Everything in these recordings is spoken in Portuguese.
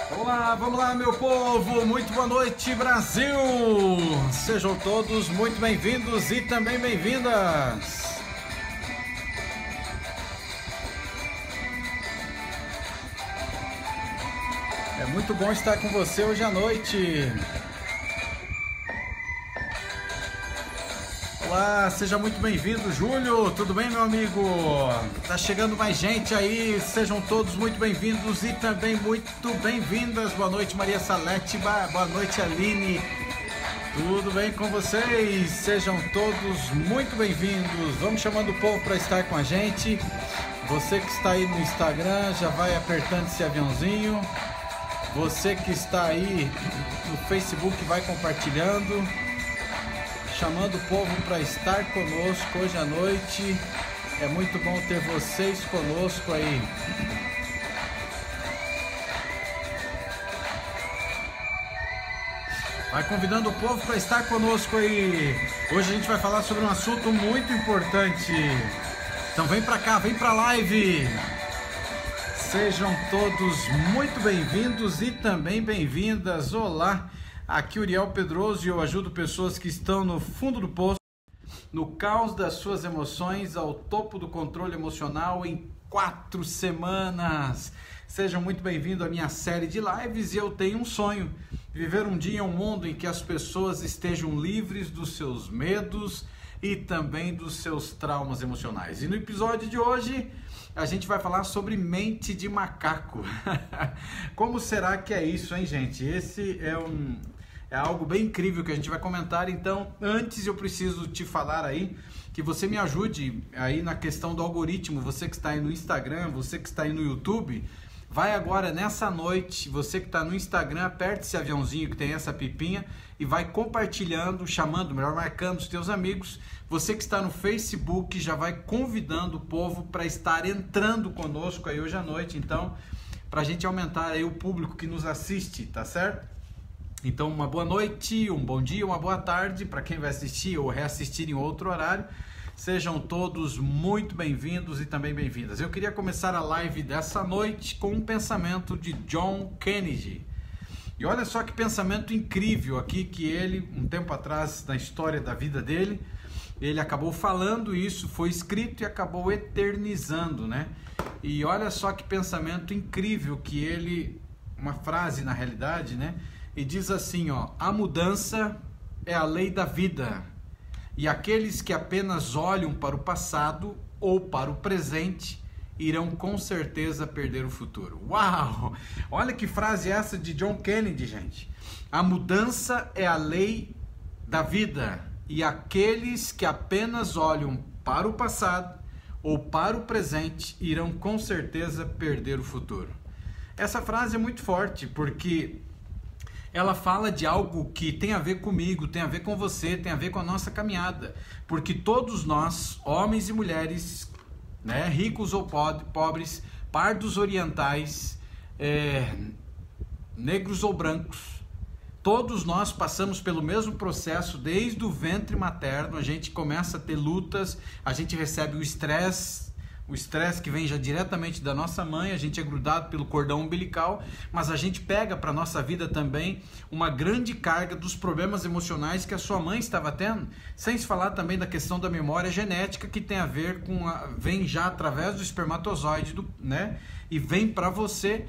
Vamos lá, meu povo, muito boa noite, Brasil! Sejam todos muito bem-vindos e também bem-vindas! É muito bom estar com você hoje à noite. Olá, seja muito bem-vindo, Júlio, tudo bem, meu amigo? Tá chegando mais gente aí, sejam todos muito bem-vindos e também muito bem-vindas. Boa noite, Maria Salete, boa noite, Aline, tudo bem com vocês? Sejam todos muito bem-vindos. Vamos chamando o povo para estar com a gente. Você que está aí no Instagram, já vai apertando esse aviãozinho. Você que está aí no Facebook, vai compartilhando. Chamando o povo para estar conosco hoje à noite. É muito bom ter vocês conosco aí. Vai convidando o povo para estar conosco aí. Hoje a gente vai falar sobre um assunto muito importante. Então vem para cá, vem para a live. Sejam todos muito bem-vindos e também bem-vindas. Olá. Aqui Uriel Pedroso e eu ajudo pessoas que estão no fundo do poço, no caos das suas emoções, ao topo do controle emocional em 4 semanas. Sejam muito bem-vindos à minha série de lives e eu tenho um sonho, viver um dia em um mundo em que as pessoas estejam livres dos seus medos e também dos seus traumas emocionais. E no episódio de hoje a gente vai falar sobre mente de macaco. Como será que é isso, hein, gente? Esse é algo bem incrível que a gente vai comentar. Então, antes eu preciso te falar aí que você me ajude aí na questão do algoritmo. Você que está aí no Instagram, você que está aí no YouTube, vai agora nessa noite, você que está no Instagram, aperte esse aviãozinho que tem essa pipinha e vai compartilhando, chamando, melhor marcando os teus amigos. Você que está no Facebook já vai convidando o povo para estar entrando conosco aí hoje à noite. Então, para a gente aumentar aí o público que nos assiste, tá certo? Então, uma boa noite, um bom dia, uma boa tarde para quem vai assistir ou reassistir em outro horário. Sejam todos muito bem-vindos e também bem-vindas. Eu queria começar a live dessa noite com um pensamento de John Kennedy. E olha só que pensamento incrível aqui que ele, um tempo atrás, na história da vida dele, ele acabou falando isso, foi escrito e acabou eternizando, né? E olha só que pensamento incrível que ele, uma frase na realidade, né? E diz assim, ó: a mudança é a lei da vida, e aqueles que apenas olham para o passado ou para o presente irão com certeza perder o futuro. Uau! Olha que frase essa de John Kennedy, gente. A mudança é a lei da vida, e aqueles que apenas olham para o passado ou para o presente irão com certeza perder o futuro. Essa frase é muito forte porque ela fala de algo que tem a ver comigo, tem a ver com você, tem a ver com a nossa caminhada. Porque todos nós, homens e mulheres, né, ricos ou pobres, pardos orientais, negros ou brancos, todos nós passamos pelo mesmo processo desde o ventre materno. A gente começa a ter lutas, a gente recebe o estresse que vem já diretamente da nossa mãe, a gente é grudado pelo cordão umbilical, mas a gente pega para a nossa vida também uma grande carga dos problemas emocionais que a sua mãe estava tendo, sem se falar também da questão da memória genética, que tem a ver com vem já através do espermatozoide, né? E vem para você.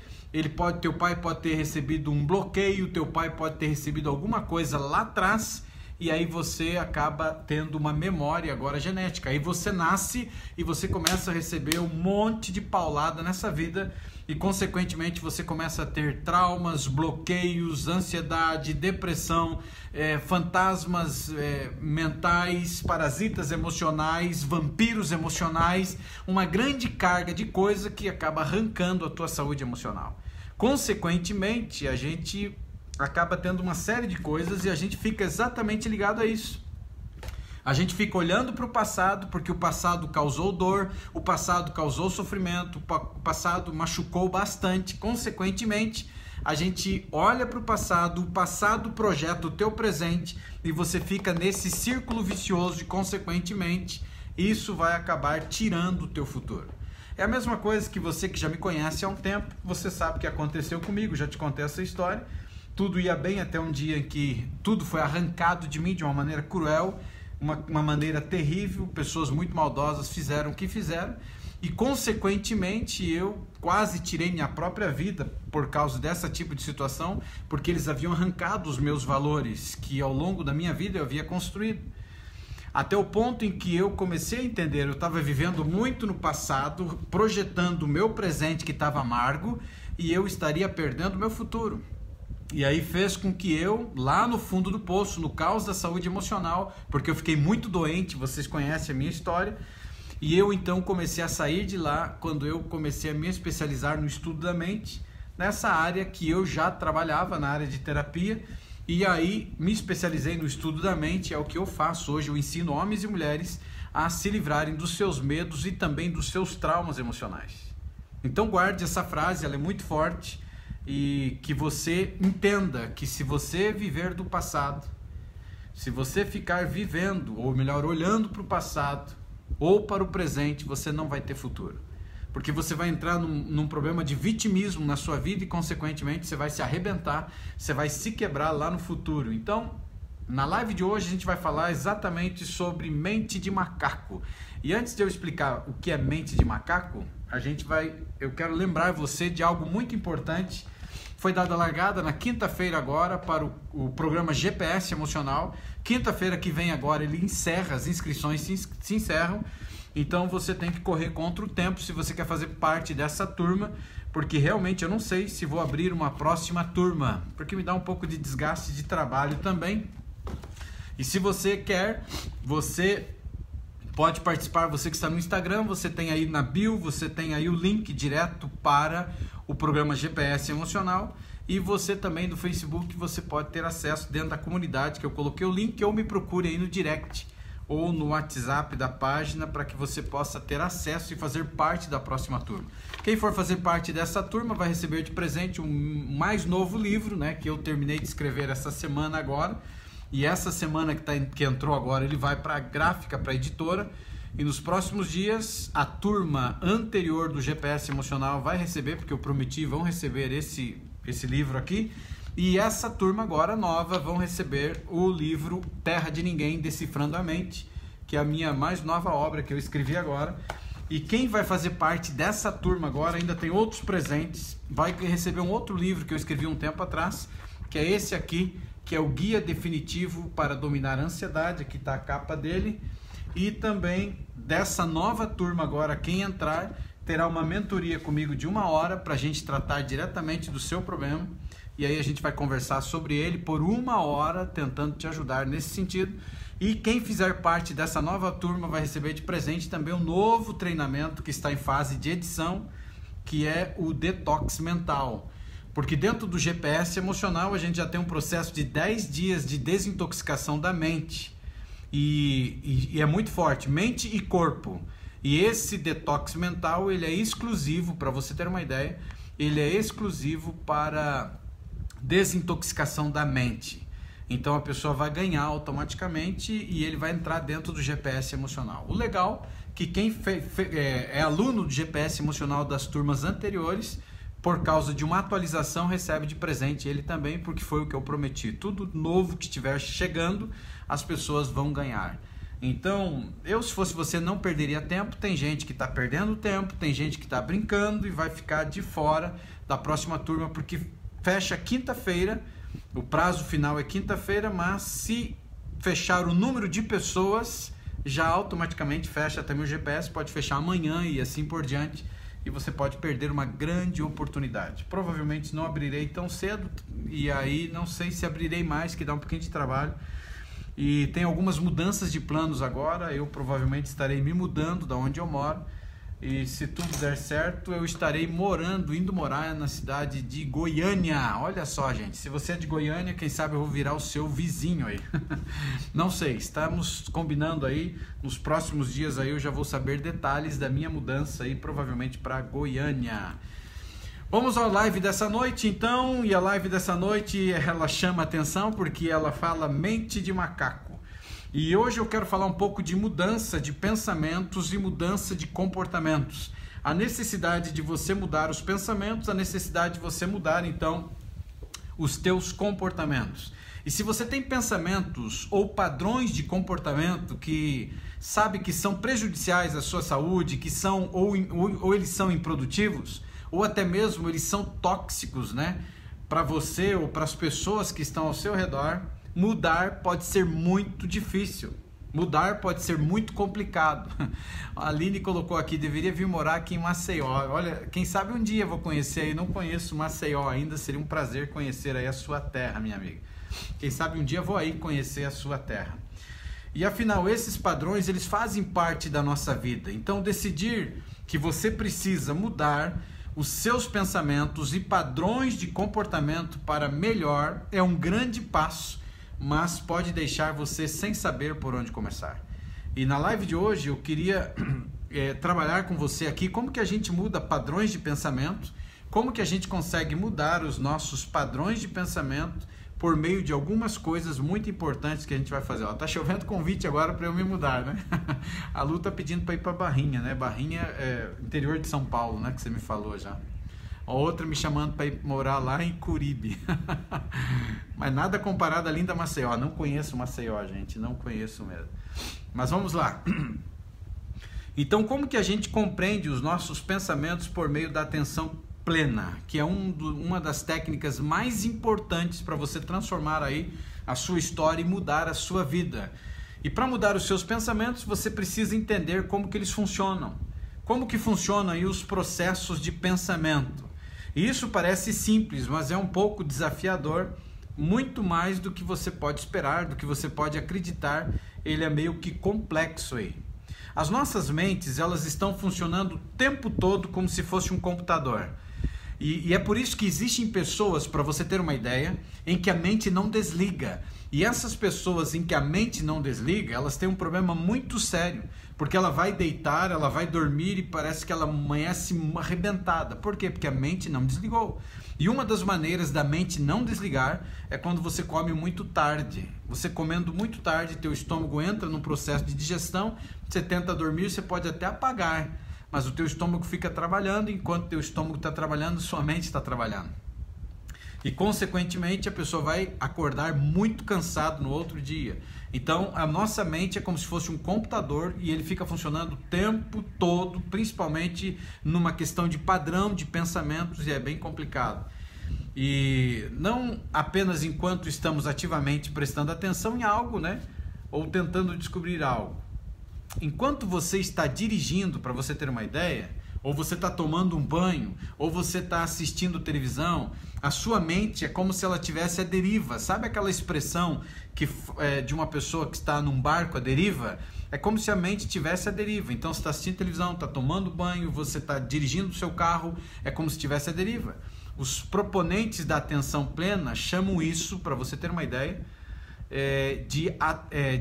Teu pai pode ter recebido um bloqueio, teu pai pode ter recebido alguma coisa lá atrás, e aí você acaba tendo uma memória agora genética. Aí você nasce e você começa a receber um monte de paulada nessa vida e consequentemente você começa a ter traumas, bloqueios, ansiedade, depressão, fantasmas mentais, parasitas emocionais, vampiros emocionais, uma grande carga de coisa que acaba arrancando a tua saúde emocional. Consequentemente, a gente acaba tendo uma série de coisas e a gente fica exatamente ligado a isso. A gente fica olhando para o passado porque o passado causou dor, o passado causou sofrimento, o passado machucou bastante. Consequentemente, a gente olha para o passado projeta o teu presente e você fica nesse círculo vicioso e, consequentemente, isso vai acabar tirando o teu futuro. É a mesma coisa que você que já me conhece há um tempo, você sabe o que aconteceu comigo, já te contei essa história. Tudo ia bem até um dia em que tudo foi arrancado de mim de uma maneira cruel, uma maneira terrível, pessoas muito maldosas fizeram o que fizeram e consequentemente eu quase tirei minha própria vida por causa dessa tipo de situação, porque eles haviam arrancado os meus valores que ao longo da minha vida eu havia construído. Até o ponto em que eu comecei a entender, eu estava vivendo muito no passado, projetando o meu presente que estava amargo e eu estaria perdendo o meu futuro. E aí fez com que eu, lá no fundo do poço, no caos da saúde emocional, porque eu fiquei muito doente, vocês conhecem a minha história, e eu então comecei a sair de lá quando eu comecei a me especializar no estudo da mente, nessa área que eu já trabalhava, na área de terapia, e aí me especializei no estudo da mente, é o que eu faço hoje, eu ensino homens e mulheres a se livrarem dos seus medos e também dos seus traumas emocionais. Então guarde essa frase, ela é muito forte, e que você entenda que se você viver do passado, se você ficar vivendo, ou melhor, olhando para o passado ou para o presente, você não vai ter futuro. Porque você vai entrar num problema de vitimismo na sua vida e consequentemente você vai se arrebentar, você vai se quebrar lá no futuro. Então, na live de hoje a gente vai falar exatamente sobre mente de macaco. E antes de eu explicar o que é mente de macaco, eu quero lembrar você de algo muito importante. Foi dada a largada na quinta-feira agora para o programa GPS Emocional. Quinta-feira que vem agora ele encerra, as inscrições se encerram. Então você tem que correr contra o tempo se você quer fazer parte dessa turma, porque realmente eu não sei se vou abrir uma próxima turma, porque me dá um pouco de desgaste de trabalho também. E se você quer, você pode participar, você que está no Instagram, você tem aí na bio, você tem aí o link direto para o programa GPS Emocional, e você também no Facebook, você pode ter acesso dentro da comunidade, que eu coloquei o link, ou me procure aí no direct ou no WhatsApp da página para que você possa ter acesso e fazer parte da próxima turma. Quem for fazer parte dessa turma vai receber de presente um mais novo livro, né, que eu terminei de escrever essa semana agora. E essa semana que entrou agora, ele vai para a gráfica, para a editora. E nos próximos dias, a turma anterior do GPS Emocional vai receber, porque eu prometi, vão receber esse livro aqui. E essa turma agora, nova, vão receber o livro Terra de Ninguém, Decifrando a Mente, que é a minha mais nova obra que eu escrevi agora. E quem vai fazer parte dessa turma agora, ainda tem outros presentes, vai receber um outro livro que eu escrevi um tempo atrás, que é esse aqui, que é o Guia Definitivo para Dominar a Ansiedade, aqui está a capa dele, e também dessa nova turma agora, quem entrar, terá uma mentoria comigo de 1 hora para a gente tratar diretamente do seu problema, e aí a gente vai conversar sobre ele por 1 hora, tentando te ajudar nesse sentido, e quem fizer parte dessa nova turma vai receber de presente também um novo treinamento que está em fase de edição, que é o Detox Mental. Porque dentro do GPS Emocional a gente já tem um processo de 10 dias de desintoxicação da mente. E é muito forte, mente e corpo. E esse detox mental, ele é exclusivo, para você ter uma ideia, ele é exclusivo para desintoxicação da mente. Então a pessoa vai ganhar automaticamente e ele vai entrar dentro do GPS Emocional. O legal é que quem é aluno do GPS Emocional das turmas anteriores, por causa de uma atualização, recebe de presente ele também, porque foi o que eu prometi. Tudo novo que estiver chegando, as pessoas vão ganhar. Então, se fosse você, não perderia tempo. Tem gente que está perdendo tempo, tem gente que está brincando e vai ficar de fora da próxima turma, porque fecha quinta-feira, o prazo final é quinta-feira, mas se fechar o número de pessoas, já automaticamente fecha também o GPS, pode fechar amanhã e assim por diante. E você pode perder uma grande oportunidade. Provavelmente não abrirei tão cedo, e aí não sei se abrirei mais, que dá um pouquinho de trabalho. E tem algumas mudanças de planos agora, eu provavelmente estarei me mudando da onde eu moro. E se tudo der certo, eu estarei indo morar na cidade de Goiânia. Olha só, gente, se você é de Goiânia, quem sabe eu vou virar o seu vizinho aí. Não sei, estamos combinando aí, nos próximos dias aí eu já vou saber detalhes da minha mudança aí, provavelmente para Goiânia. Vamos à live dessa noite então, e a live dessa noite ela chama atenção porque ela fala mente de macaco. E hoje eu quero falar um pouco de mudança de pensamentos e mudança de comportamentos. a necessidade de você mudar os pensamentos, a necessidade de você mudar então os teus comportamentos. E se você tem pensamentos ou padrões de comportamento que sabe que são prejudiciais à sua saúde, que são ou eles são improdutivos, ou até mesmo eles são tóxicos, né, para você ou para as pessoas que estão ao seu redor, mudar pode ser muito difícil. Mudar pode ser muito complicado. A Aline colocou aqui, deveria vir morar aqui em Maceió. Olha, quem sabe um dia eu vou conhecer aí, não conheço Maceió ainda, seria um prazer conhecer aí a sua terra, minha amiga. Quem sabe um dia eu vou aí conhecer a sua terra. E afinal, esses padrões, eles fazem parte da nossa vida. Então, decidir que você precisa mudar os seus pensamentos e padrões de comportamento para melhor é um grande passo, mas pode deixar você sem saber por onde começar. E na live de hoje eu queria trabalhar com você aqui como que a gente muda padrões de pensamento, como que a gente consegue mudar os nossos padrões de pensamento por meio de algumas coisas muito importantes que a gente vai fazer. Ó, tá chovendo convite agora para eu me mudar, né? A Lu tá pedindo para ir para Barrinha, né? Barrinha é interior de São Paulo, né? Que você me falou já. A outra me chamando para ir morar lá em Curibe. Mas nada comparado à linda Maceió. Não conheço Maceió, gente. Não conheço mesmo. Mas vamos lá. Então, como que a gente compreende os nossos pensamentos por meio da atenção plena, que é uma das técnicas mais importantes para você transformar aí a sua história e mudar a sua vida. E para mudar os seus pensamentos, você precisa entender como que eles funcionam. Como que funcionam aí os processos de pensamento. E isso parece simples, mas é um pouco desafiador, muito mais do que você pode esperar, do que você pode acreditar. Ele é meio que complexo aí. As nossas mentes, elas estão funcionando o tempo todo como se fosse um computador. E é por isso que existem pessoas, para você ter uma ideia, em que a mente não desliga. E essas pessoas em que a mente não desliga, elas têm um problema muito sério. Porque ela vai deitar, ela vai dormir e parece que ela amanhece arrebentada. Por quê? Porque a mente não desligou. E uma das maneiras da mente não desligar é quando você come muito tarde. Você comendo muito tarde, teu estômago entra num processo de digestão, você tenta dormir, você pode até apagar. Mas o teu estômago fica trabalhando, enquanto teu estômago está trabalhando, sua mente está trabalhando. E, consequentemente, a pessoa vai acordar muito cansado no outro dia. Então, a nossa mente é como se fosse um computador e ele fica funcionando o tempo todo, principalmente numa questão de padrão de pensamentos, e é bem complicado. E não apenas enquanto estamos ativamente prestando atenção em algo, né? Ou tentando descobrir algo. Enquanto você está dirigindo, para você ter uma ideia, ou você está tomando um banho, ou você está assistindo televisão, a sua mente é como se ela tivesse a deriva. Sabe aquela expressão que de uma pessoa que está num barco à deriva? É como se a mente tivesse a deriva. Então você está assistindo televisão, está tomando banho, você está dirigindo o seu carro, é como se tivesse a deriva. Os proponentes da atenção plena chamam isso, para você ter uma ideia,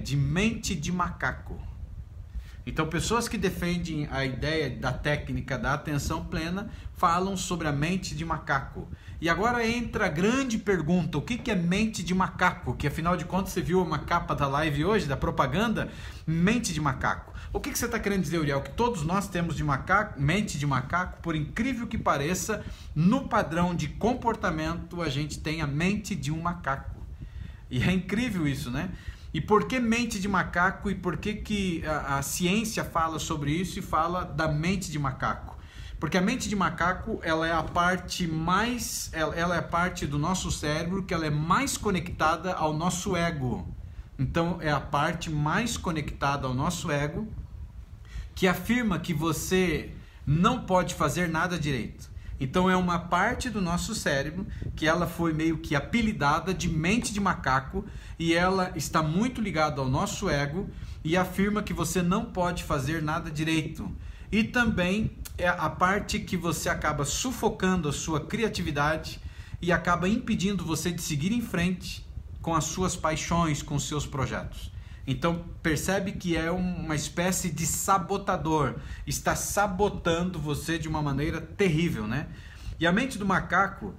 de mente de macaco. Então, pessoas que defendem a ideia da técnica da atenção plena falam sobre a mente de macaco. E agora entra a grande pergunta, o que é mente de macaco? Que afinal de contas você viu uma capa da live hoje, da propaganda, mente de macaco. O que você está querendo dizer, Uriel? Que todos nós temos de macaco, mente de macaco, por incrível que pareça, no padrão de comportamento a gente tem a mente de um macaco. E é incrível isso, né? E por que mente de macaco e por que a ciência fala sobre isso e fala da mente de macaco? Porque a mente de macaco, ela é a parte do nosso cérebro que ela é mais conectada ao nosso ego. Então é a parte mais conectada ao nosso ego que afirma que você não pode fazer nada direito. Então é uma parte do nosso cérebro que ela foi meio que apelidada de mente de macaco e ela está muito ligada ao nosso ego e afirma que você não pode fazer nada direito. E também é a parte que você acaba sufocando a sua criatividade e acaba impedindo você de seguir em frente com as suas paixões, com os seus projetos. Então percebe que é uma espécie de sabotador, está sabotando você de uma maneira terrível, né? E a mente do macaco,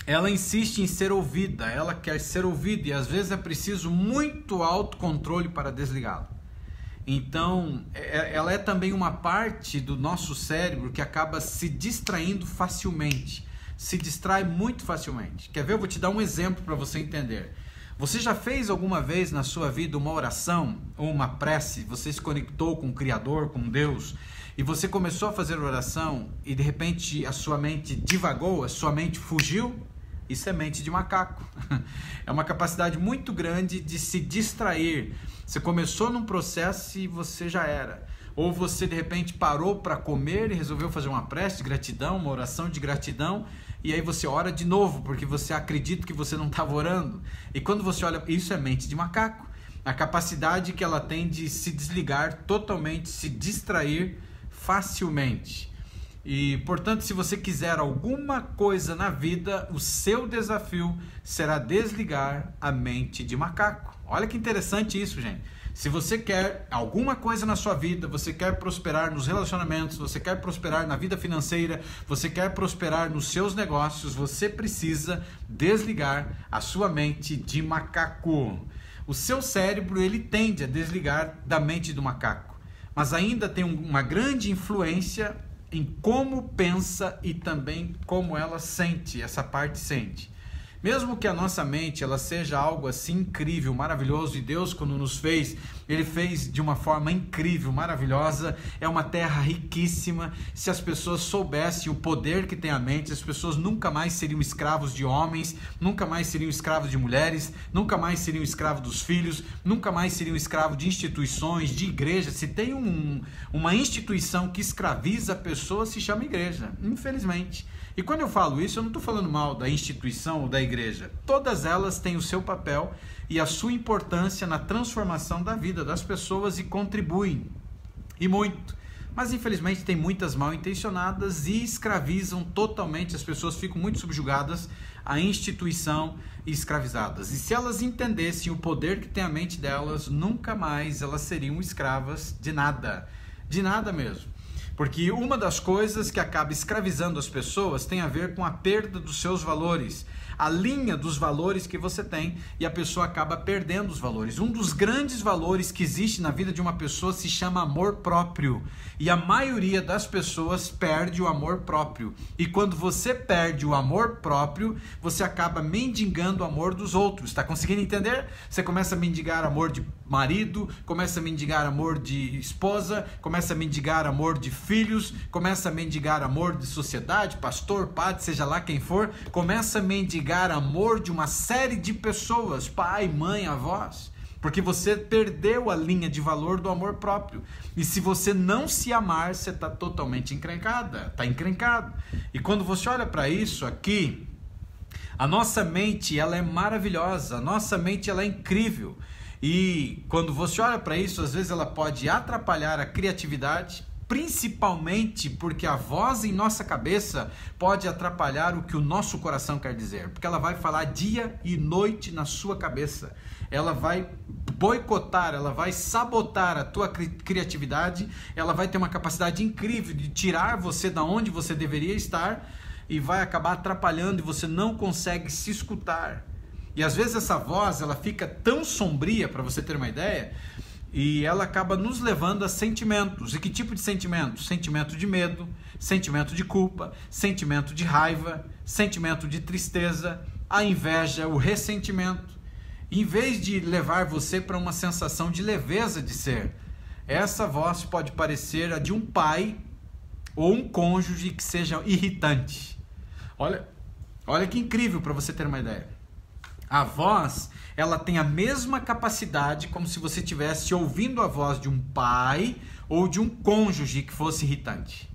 ela insiste em ser ouvida, ela quer ser ouvida e às vezes é preciso muito autocontrole para desligá-la. Então, ela é também uma parte do nosso cérebro que acaba se distraindo facilmente. Se distrai muito facilmente. Quer ver? Eu vou te dar um exemplo para você entender. Você já fez alguma vez na sua vida uma oração ou uma prece? Você se conectou com o Criador, com Deus, e você começou a fazer oração e de repente a sua mente divagou, a sua mente fugiu? Isso é mente de macaco. É uma capacidade muito grande de se distrair. Você começou num processo e você já era. Ou você de repente parou para comer e resolveu fazer uma prece de gratidão, uma oração de gratidão, e aí você ora de novo, porque você acredita que você não estava orando. E quando você olha, isso é mente de macaco. A capacidade que ela tem de se desligar totalmente, se distrair facilmente. E, portanto, se você quiser alguma coisa na vida, o seu desafio será desligar a mente de macaco. Olha que interessante isso, gente. Se você quer alguma coisa na sua vida, você quer prosperar nos relacionamentos, você quer prosperar na vida financeira, você quer prosperar nos seus negócios, você precisa desligar a sua mente de macaco. O seu cérebro, ele tende a desligar da mente do macaco, mas ainda tem uma grande influência em como pensa e também como ela sente, essa parte sente. Mesmo que a nossa mente ela seja algo assim incrível, maravilhoso, e Deus quando nos fez, Ele fez de uma forma incrível, maravilhosa, é uma terra riquíssima. Se as pessoas soubessem o poder que tem a mente, as pessoas nunca mais seriam escravos de homens, nunca mais seriam escravos de mulheres, nunca mais seriam escravos dos filhos, nunca mais seriam escravos de instituições, de igreja. Se tem uma instituição que escraviza a pessoa, se chama igreja, infelizmente. E quando eu falo isso, eu não estou falando mal da instituição ou da igreja. Todas elas têm o seu papel e a sua importância na transformação da vida das pessoas e contribuem, e muito. Mas infelizmente tem muitas mal intencionadas e escravizam totalmente, as pessoas ficam muito subjugadas à instituição e escravizadas. E se elas entendessem o poder que tem a mente delas, nunca mais elas seriam escravas de nada mesmo. Porque uma das coisas que acaba escravizando as pessoas tem a ver com a perda dos seus valores, a linha dos valores que você tem, e a pessoa acaba perdendo os valores. Um dos grandes valores que existe na vida de uma pessoa se chama amor próprio, e a maioria das pessoas perde o amor próprio. E quando você perde o amor próprio, você acaba mendigando o amor dos outros. Está conseguindo entender? Você começa a mendigar amor de marido, começa a mendigar amor de esposa, começa a mendigar amor de filhos, começa a mendigar amor de sociedade, pastor, padre, seja lá quem for, começa a mendigar amor de uma série de pessoas, pai, mãe, avós, porque você perdeu a linha de valor do amor próprio. E se você não se amar, você está totalmente encrencada, está encrencado. E quando você olha para isso aqui, a nossa mente ela é maravilhosa, a nossa mente ela é incrível. E quando você olha para isso, às vezes ela pode atrapalhar a criatividade, principalmente porque a voz em nossa cabeça pode atrapalhar o que o nosso coração quer dizer, porque ela vai falar dia e noite na sua cabeça, ela vai boicotar, ela vai sabotar a tua criatividade, ela vai ter uma capacidade incrível de tirar você da onde você deveria estar e vai acabar atrapalhando e você não consegue se escutar. E às vezes essa voz ela fica tão sombria, para você ter uma ideia, e ela acaba nos levando a sentimentos. E que tipo de sentimentos? Sentimento de medo, sentimento de culpa, sentimento de raiva, sentimento de tristeza, a inveja, o ressentimento. E em vez de levar você para uma sensação de leveza de ser, essa voz pode parecer a de um pai ou um cônjuge que seja irritante. Olha que incrível, para você ter uma ideia. A voz, ela tem a mesma capacidade como se você estivesse ouvindo a voz de um pai ou de um cônjuge que fosse irritante.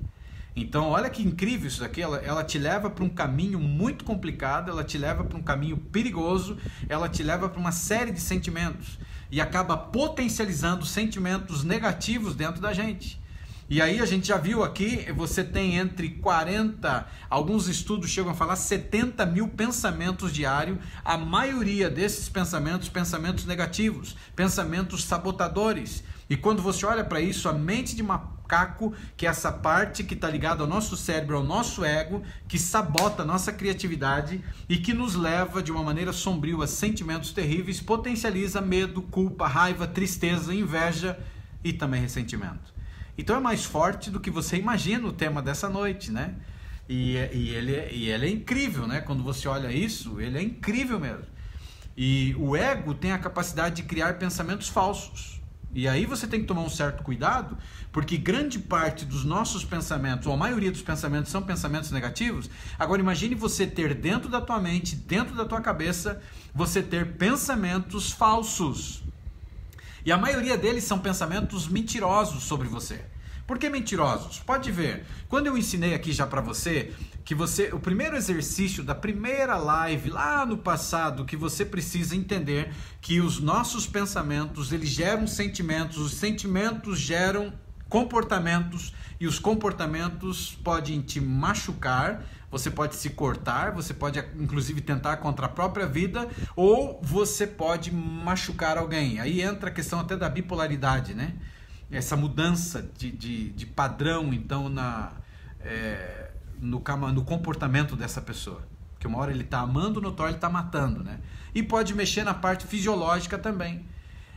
Então, olha que incrível isso daqui, ela te leva para um caminho muito complicado, ela te leva para um caminho perigoso, ela te leva para uma série de sentimentos e acaba potencializando sentimentos negativos dentro da gente. E aí a gente já viu aqui, você tem entre 40, alguns estudos chegam a falar 70 mil pensamentos diários, a maioria desses pensamentos negativos, pensamentos sabotadores. E quando você olha para isso, a mente de macaco, que é essa parte que está ligada ao nosso cérebro, ao nosso ego, que sabota a nossa criatividade e que nos leva de uma maneira sombria a sentimentos terríveis, potencializa medo, culpa, raiva, tristeza, inveja, e também ressentimento. Então é mais forte do que você imagina o tema dessa noite, né? E ele é incrível, né? Quando você olha isso, ele é incrível mesmo. E o ego tem a capacidade de criar pensamentos falsos. E aí você tem que tomar um certo cuidado, porque grande parte dos nossos pensamentos, ou a maioria dos pensamentos, são pensamentos negativos. Agora imagine você ter dentro da tua mente, dentro da tua cabeça, você ter pensamentos falsos. E a maioria deles são pensamentos mentirosos sobre você. Por que mentirosos? Pode ver, quando eu ensinei aqui já para você, que o primeiro exercício da primeira live lá no passado, que você precisa entender que os nossos pensamentos, eles geram sentimentos, os sentimentos geram comportamentos, e os comportamentos podem te machucar, você pode se cortar, você pode inclusive tentar contra a própria vida, ou você pode machucar alguém. Aí entra a questão até da bipolaridade, né? Essa mudança de padrão, então, no comportamento dessa pessoa. Porque uma hora ele está amando, noutra hora ele está matando, né? E pode mexer na parte fisiológica também.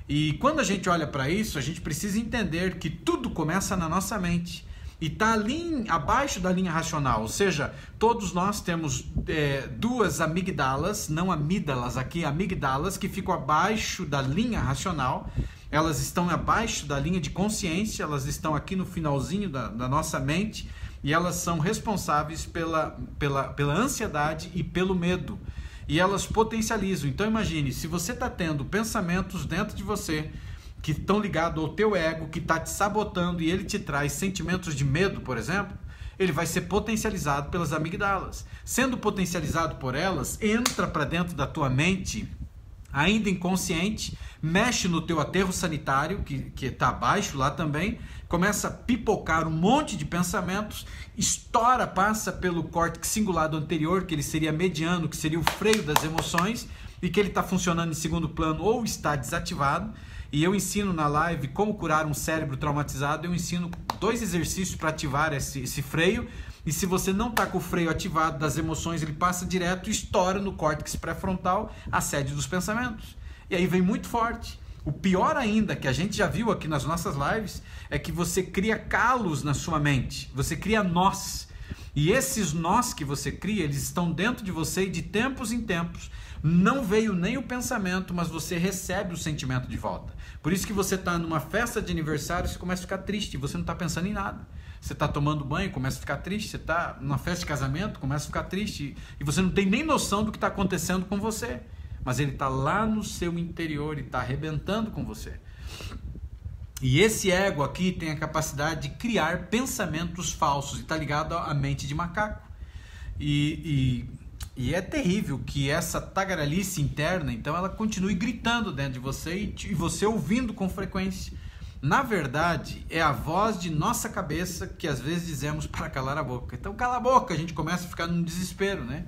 E quando a gente olha para isso, a gente precisa entender que tudo começa na nossa mente. E está ali abaixo da linha racional, ou seja, todos nós temos duas amígdalas, não amígdalas aqui, amígdalas, que ficam abaixo da linha racional. Elas estão abaixo da linha de consciência, elas estão aqui no finalzinho da nossa mente, e elas são responsáveis pela ansiedade e pelo medo. E elas potencializam. Então imagine, se você está tendo pensamentos dentro de você que estão ligados ao teu ego, que está te sabotando, e ele te traz sentimentos de medo, por exemplo, ele vai ser potencializado pelas amígdalas. Sendo potencializado por elas, entra para dentro da tua mente, ainda inconsciente, mexe no teu aterro sanitário, que está abaixo lá também, começa a pipocar um monte de pensamentos, estoura, passa pelo córtex cingulado anterior, que ele seria mediano, que seria o freio das emoções, e que ele está funcionando em segundo plano ou está desativado. E eu ensino na live como curar um cérebro traumatizado, eu ensino 2 exercícios para ativar esse freio, e se você não está com o freio ativado das emoções, ele passa direto e estoura no córtex pré-frontal, a sede dos pensamentos. E aí vem muito forte. O pior ainda, que a gente já viu aqui nas nossas lives, é que você cria calos na sua mente, você cria nós. E esses nós que você cria, eles estão dentro de você, e de tempos em tempos, não veio nem o pensamento, mas você recebe o sentimento de volta. Por isso que você está numa festa de aniversário, você começa a ficar triste, você não está pensando em nada. Você está tomando banho, começa a ficar triste, você está numa festa de casamento, começa a ficar triste, e você não tem nem noção do que está acontecendo com você. Mas ele está lá no seu interior e está arrebentando com você. E esse ego aqui tem a capacidade de criar pensamentos falsos, e está ligado à mente de macaco. E é terrível que essa tagarelice interna, então, ela continue gritando dentro de você, e você ouvindo com frequência. Na verdade, é a voz de nossa cabeça que às vezes dizemos para calar a boca. Então cala a boca, a gente começa a ficar num desespero, né?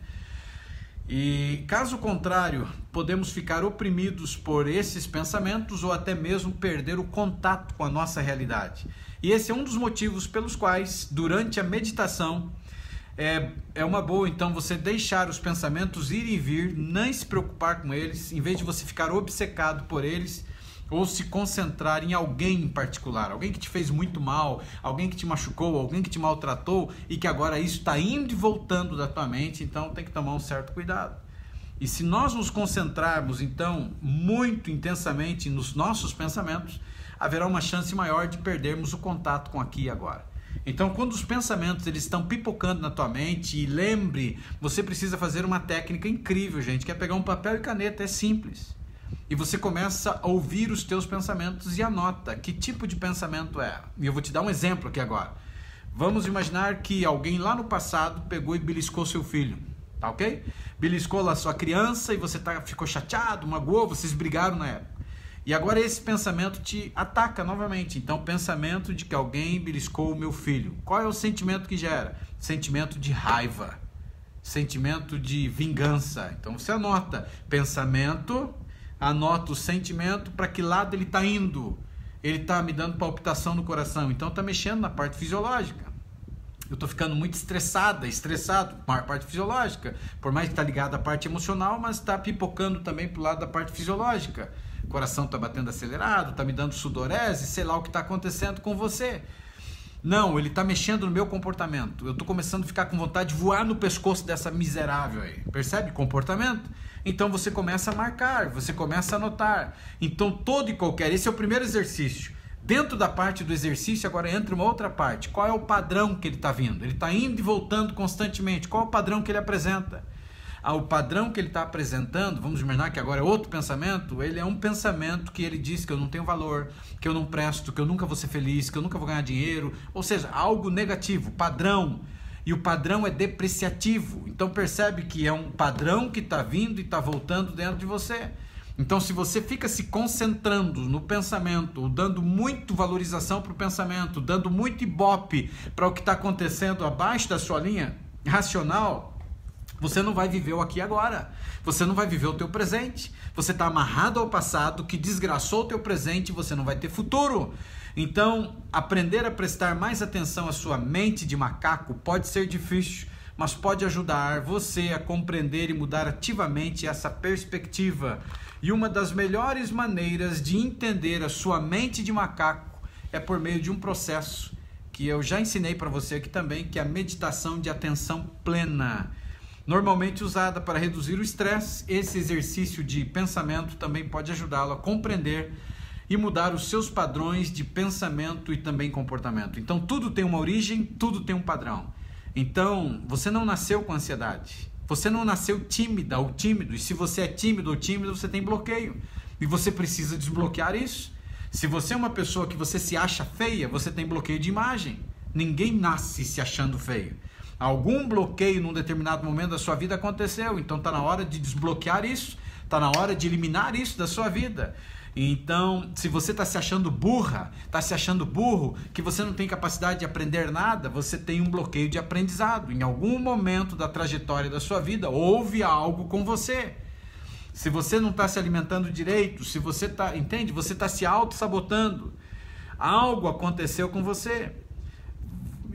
E caso contrário, podemos ficar oprimidos por esses pensamentos, ou até mesmo perder o contato com a nossa realidade. E esse é um dos motivos pelos quais, durante a meditação, é uma boa, então, você deixar os pensamentos ir e vir, não se preocupar com eles, em vez de você ficar obcecado por eles, ou se concentrar em alguém em particular, alguém que te fez muito mal, alguém que te machucou, alguém que te maltratou, e que agora isso está indo e voltando da tua mente. Então tem que tomar um certo cuidado. E se nós nos concentrarmos, então, muito intensamente nos nossos pensamentos, haverá uma chance maior de perdermos o contato com aqui e agora. Então, quando os pensamentos eles estão pipocando na tua mente, e lembre, você precisa fazer uma técnica incrível, gente, que é pegar um papel e caneta, é simples. E você começa a ouvir os teus pensamentos e anota que tipo de pensamento é. E eu vou te dar um exemplo aqui agora. Vamos imaginar que alguém lá no passado pegou e beliscou seu filho, tá ok? Beliscou lá sua criança e você ficou chateado, magoou, vocês brigaram na época. E agora esse pensamento te ataca novamente. Então, pensamento de que alguém beliscou o meu filho. Qual é o sentimento que gera? Sentimento de raiva, sentimento de vingança. Então você anota pensamento, anota o sentimento, para que lado ele está indo. Ele está me dando palpitação no coração, então está mexendo na parte fisiológica. Eu estou ficando muito estressado com a parte fisiológica, por mais que está ligado à parte emocional, mas está pipocando também para o lado da parte fisiológica. o coração está batendo acelerado, está me dando sudorese, sei lá o que está acontecendo com você. Não, ele está mexendo no meu comportamento. Eu estou começando a ficar com vontade de voar no pescoço dessa miserável aí. Percebe? Comportamento. Então você começa a marcar, você começa a anotar. Então todo e qualquer, esse é o primeiro exercício. Dentro da parte do exercício agora entra uma outra parte. Qual é o padrão que ele está vindo? Ele está indo e voltando constantemente. Qual é o padrão que ele apresenta? O padrão que ele está apresentando, vamos imaginar que agora é outro pensamento, ele é um pensamento que ele diz que eu não tenho valor, que eu não presto, que eu nunca vou ser feliz, que eu nunca vou ganhar dinheiro, ou seja, algo negativo, padrão, e o padrão é depreciativo, então percebe que é um padrão que está vindo e está voltando dentro de você. Então se você fica se concentrando no pensamento, ou dando muito valorização para o pensamento, dando muito ibope para o que está acontecendo abaixo da sua linha racional, você não vai viver o aqui e agora, você não vai viver o teu presente, você está amarrado ao passado que desgraçou o teu presente e você não vai ter futuro. Então, aprender a prestar mais atenção à sua mente de macaco pode ser difícil, mas pode ajudar você a compreender e mudar ativamente essa perspectiva. E uma das melhores maneiras de entender a sua mente de macaco é por meio de um processo que eu já ensinei para você aqui também, que é a meditação de atenção plena. Normalmente usada para reduzir o estresse, esse exercício de pensamento também pode ajudá-lo a compreender e mudar os seus padrões de pensamento e também comportamento. Então tudo tem uma origem, tudo tem um padrão. Então você não nasceu com ansiedade, você não nasceu tímida ou tímido, e se você é tímido ou tímido, você tem bloqueio e você precisa desbloquear isso. Se você é uma pessoa que você se acha feia, você tem bloqueio de imagem. Ninguém nasce se achando feio. Algum bloqueio num determinado momento da sua vida aconteceu, então está na hora de desbloquear isso, está na hora de eliminar isso da sua vida. Então, se você está se achando burra, está se achando burro, que você não tem capacidade de aprender nada, você tem um bloqueio de aprendizado. Em algum momento da trajetória da sua vida, houve algo com você. Se você não está se alimentando direito, se você está, entende? Você está se auto-sabotando. Algo aconteceu com você.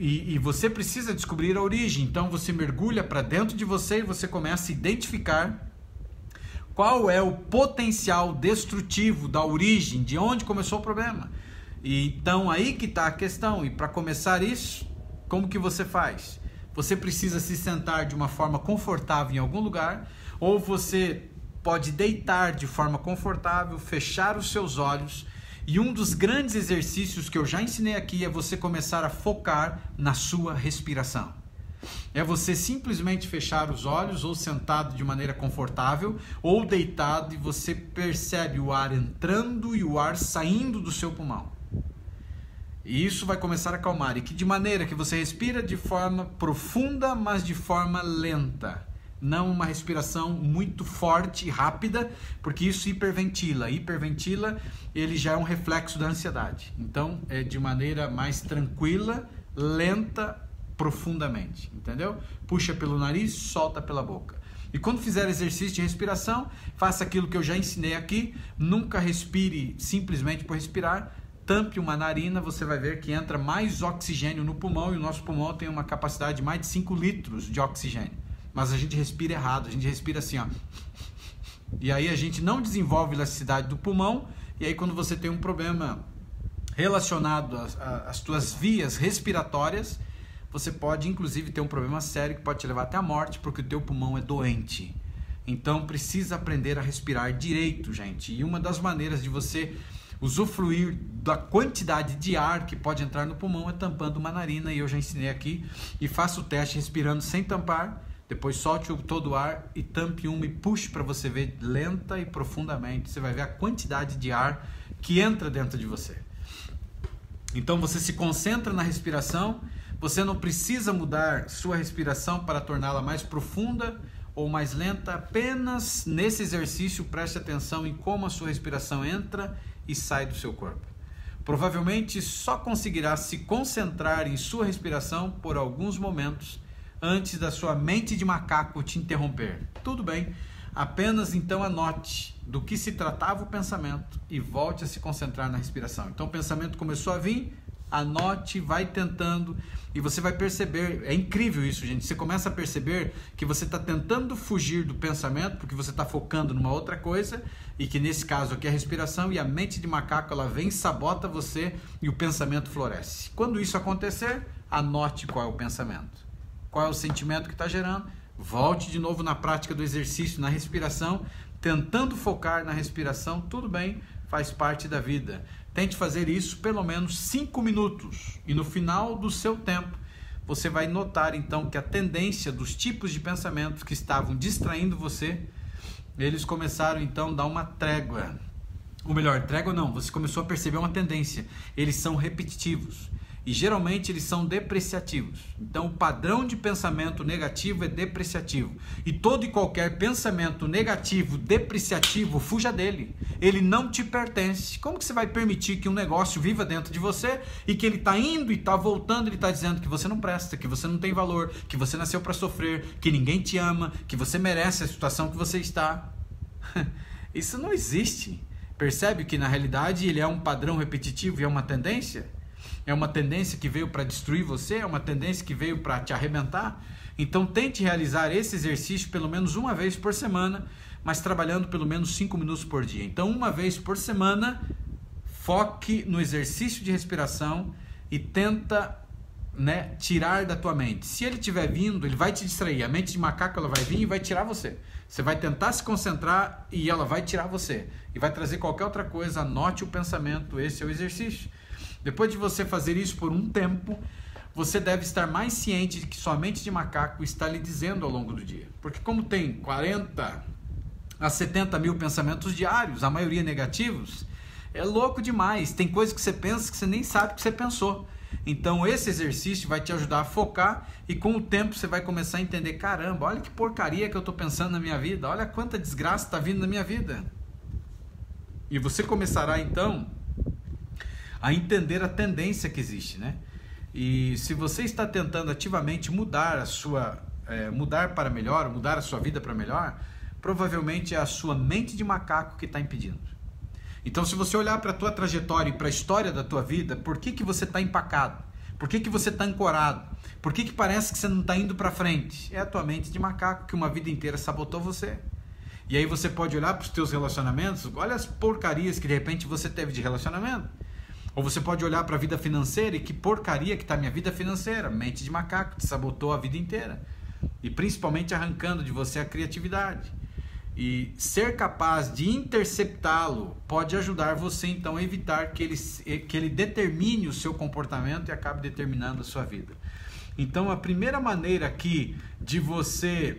E você precisa descobrir a origem. Então você mergulha para dentro de você e você começa a identificar qual é o potencial destrutivo da origem, de onde começou o problema. E então aí que está a questão. E para começar isso, como que você faz? Você precisa se sentar de uma forma confortável em algum lugar, ou você pode deitar de forma confortável, fechar os seus olhos. E um dos grandes exercícios que eu já ensinei aqui é você começar a focar na sua respiração. É você simplesmente fechar os olhos, ou sentado de maneira confortável, ou deitado, e você percebe o ar entrando e o ar saindo do seu pulmão. E isso vai começar a acalmar. E que de maneira que você respira de forma profunda, mas de forma lenta. Não uma respiração muito forte e rápida, porque isso hiperventila. Hiperventila, ele já é um reflexo da ansiedade. Então, é de maneira mais tranquila, lenta, profundamente, entendeu? Puxa pelo nariz, solta pela boca. E quando fizer exercício de respiração, faça aquilo que eu já ensinei aqui. Nunca respire simplesmente por respirar. Tampe uma narina, você vai ver que entra mais oxigênio no pulmão, e o nosso pulmão tem uma capacidade de mais de 5 litros de oxigênio. Mas a gente respira errado, a gente respira assim, ó. E aí a gente não desenvolve elasticidade do pulmão, e aí quando você tem um problema relacionado às tuas vias respiratórias, você pode inclusive ter um problema sério que pode te levar até a morte, porque o teu pulmão é doente. Então precisa aprender a respirar direito, gente. E uma das maneiras de você usufruir da quantidade de ar que pode entrar no pulmão é tampando uma narina, e eu já ensinei aqui. E faça o teste respirando sem tampar. Depois solte todo o ar e tampe uma e puxe para você ver lenta e profundamente. Você vai ver a quantidade de ar que entra dentro de você. Então você se concentra na respiração. Você não precisa mudar sua respiração para torná-la mais profunda ou mais lenta. Apenas nesse exercício preste atenção em como a sua respiração entra e sai do seu corpo. Provavelmente só conseguirá se concentrar em sua respiração por alguns momentos antes da sua mente de macaco te interromper. Tudo bem, apenas então anote do que se tratava o pensamento e volte a se concentrar na respiração. Então o pensamento começou a vir, anote, vai tentando e você vai perceber, é incrível isso, gente, você começa a perceber que você está tentando fugir do pensamento, porque você está focando numa outra coisa, e que nesse caso aqui é a respiração, e a mente de macaco ela vem, sabota você e o pensamento floresce. Quando isso acontecer, anote qual é o pensamento, qual é o sentimento que está gerando, volte de novo na prática do exercício, na respiração, tentando focar na respiração, tudo bem, faz parte da vida. Tente fazer isso pelo menos 5 minutos e no final do seu tempo você vai notar então que a tendência dos tipos de pensamentos que estavam distraindo você, eles começaram então a dar uma trégua. Ou melhor, trégua não, você começou a perceber uma tendência. Eles são repetitivos e geralmente eles são depreciativos. Então o padrão de pensamento negativo é depreciativo. E todo e qualquer pensamento negativo, depreciativo, fuja dele. Ele não te pertence. Como que você vai permitir que um negócio viva dentro de você e que ele está indo e está voltando, ele está dizendo que você não presta, que você não tem valor, que você nasceu para sofrer, que ninguém te ama, que você merece a situação que você está? Isso não existe. Percebe que na realidade ele é um padrão repetitivo e é uma tendência? É uma tendência que veio para destruir você? É uma tendência que veio para te arrebentar? Então tente realizar esse exercício pelo menos uma vez por semana, mas trabalhando pelo menos 5 minutos por dia. Então uma vez por semana, foque no exercício de respiração e tenta, tirar da tua mente. Se ele estiver vindo, ele vai te distrair. A mente de macaco ela vai vir e vai tirar você. Você vai tentar se concentrar e ela vai tirar você. E vai trazer qualquer outra coisa, anote o pensamento, esse é o exercício. Depois de você fazer isso por um tempo, você deve estar mais ciente de que sua mente de macaco está lhe dizendo ao longo do dia. Porque como tem 40 a 70 mil pensamentos diários, a maioria negativos, é louco demais. Tem coisas que você pensa que você nem sabe que você pensou. Então esse exercício vai te ajudar a focar e com o tempo você vai começar a entender, caramba, olha que porcaria que eu estou pensando na minha vida, olha quanta desgraça está vindo na minha vida. E você começará então a entender a tendência que existe, E se você está tentando ativamente mudar para melhor, mudar a sua vida para melhor, provavelmente é a sua mente de macaco que está impedindo. Então, se você olhar para a tua trajetória e para a história da tua vida, por que você está empacado? Por que você está ancorado? Por que parece que você não está indo para frente? É a tua mente de macaco que uma vida inteira sabotou você. E aí você pode olhar para os teus relacionamentos, olha as porcarias que de repente você teve de relacionamento. Ou você pode olhar para a vida financeira e que porcaria que está a minha vida financeira. Mente de macaco te sabotou a vida inteira. E principalmente arrancando de você a criatividade. E ser capaz de interceptá-lo pode ajudar você então a evitar que ele determine o seu comportamento e acabe determinando a sua vida. Então a primeira maneira aqui de você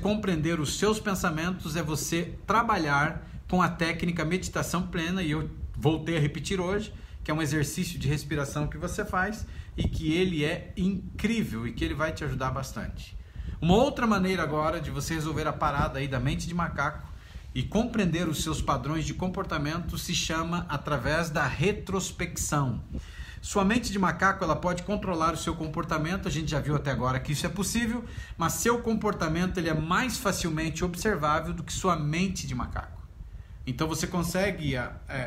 compreender os seus pensamentos é você trabalhar com a técnica meditação plena, e eu voltei a repetir hoje, que é um exercício de respiração que você faz e que ele é incrível e que ele vai te ajudar bastante. Uma outra maneira agora de você resolver a parada aí da mente de macaco e compreender os seus padrões de comportamento se chama através da retrospecção. Sua mente de macaco ela pode controlar o seu comportamento, a gente já viu até agora que isso é possível, mas seu comportamento ele é mais facilmente observável do que sua mente de macaco. Então você consegue,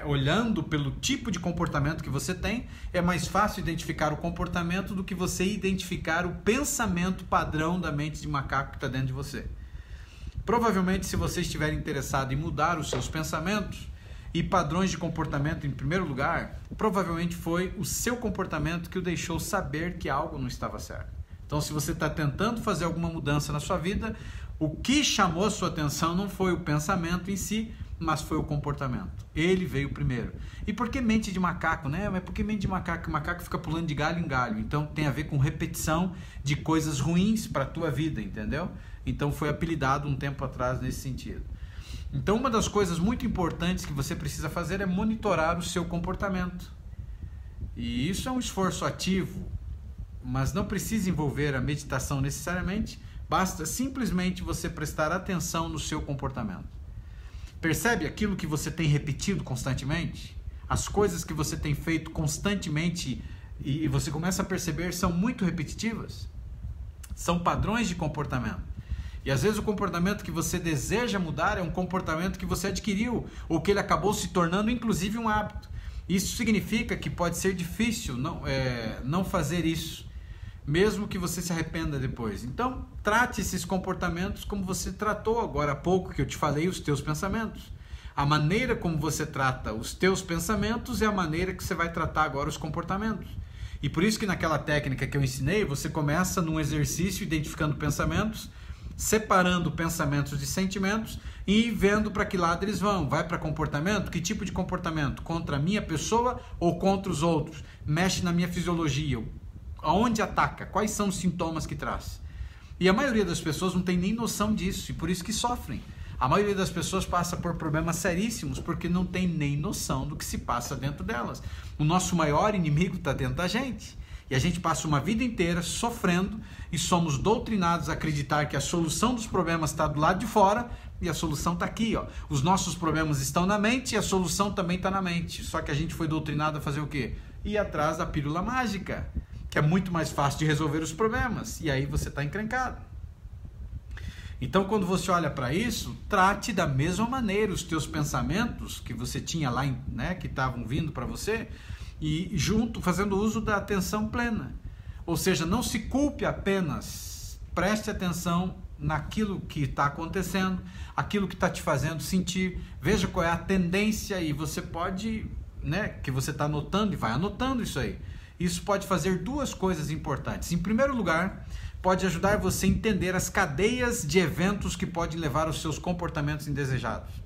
olhando pelo tipo de comportamento que você tem, é mais fácil identificar o comportamento do que você identificar o pensamento padrão da mente de macaco que está dentro de você. Provavelmente, se você estiver interessado em mudar os seus pensamentos e padrões de comportamento em primeiro lugar, provavelmente foi o seu comportamento que o deixou saber que algo não estava certo. Então, se você está tentando fazer alguma mudança na sua vida, o que chamou a sua atenção não foi o pensamento em si, mas foi o comportamento. Ele veio primeiro. E por que mente de macaco, Mas por que mente de macaco? O macaco fica pulando de galho em galho. Então tem a ver com repetição de coisas ruins para a tua vida, entendeu? Então foi apelidado um tempo atrás nesse sentido. Então uma das coisas muito importantes que você precisa fazer é monitorar o seu comportamento. E isso é um esforço ativo, mas não precisa envolver a meditação necessariamente. Basta simplesmente você prestar atenção no seu comportamento. Percebe aquilo que você tem repetido constantemente? As coisas que você tem feito constantemente e você começa a perceber são muito repetitivas? São padrões de comportamento. E às vezes o comportamento que você deseja mudar é um comportamento que você adquiriu ou que ele acabou se tornando inclusive um hábito. Isso significa que pode ser difícil não fazer isso, mesmo que você se arrependa depois. Então, trate esses comportamentos como você tratou agora há pouco, que eu te falei, os teus pensamentos. A maneira como você trata os teus pensamentos é a maneira que você vai tratar agora os comportamentos. E por isso que naquela técnica que eu ensinei, você começa num exercício identificando pensamentos, separando pensamentos de sentimentos e vendo para que lado eles vão. Vai para comportamento? Que tipo de comportamento? Contra a minha pessoa ou contra os outros? Mexe na minha fisiologia. Aonde ataca? Quais são os sintomas que traz? E a maioria das pessoas não tem nem noção disso e por isso que sofrem. A maioria das pessoas passa por problemas seríssimos porque não tem nem noção do que se passa dentro delas. O nosso maior inimigo está dentro da gente. E a gente passa uma vida inteira sofrendo e somos doutrinados a acreditar que a solução dos problemas está do lado de fora e a solução está aqui, ó. Os nossos problemas estão na mente e a solução também está na mente. Só que a gente foi doutrinado a fazer o quê? Ir atrás da pílula mágica, que é muito mais fácil de resolver os problemas. E aí você está encrencado. Então, quando você olha para isso, trate da mesma maneira os teus pensamentos que você tinha lá, né, que estavam vindo para você, e junto, fazendo uso da atenção plena. Ou seja, não se culpe apenas, preste atenção naquilo que está acontecendo, aquilo que está te fazendo sentir, veja qual é a tendência e você pode, né, que você está anotando e vai anotando isso aí. Isso pode fazer duas coisas importantes. Em primeiro lugar, pode ajudar você a entender as cadeias de eventos que podem levar aos seus comportamentos indesejados.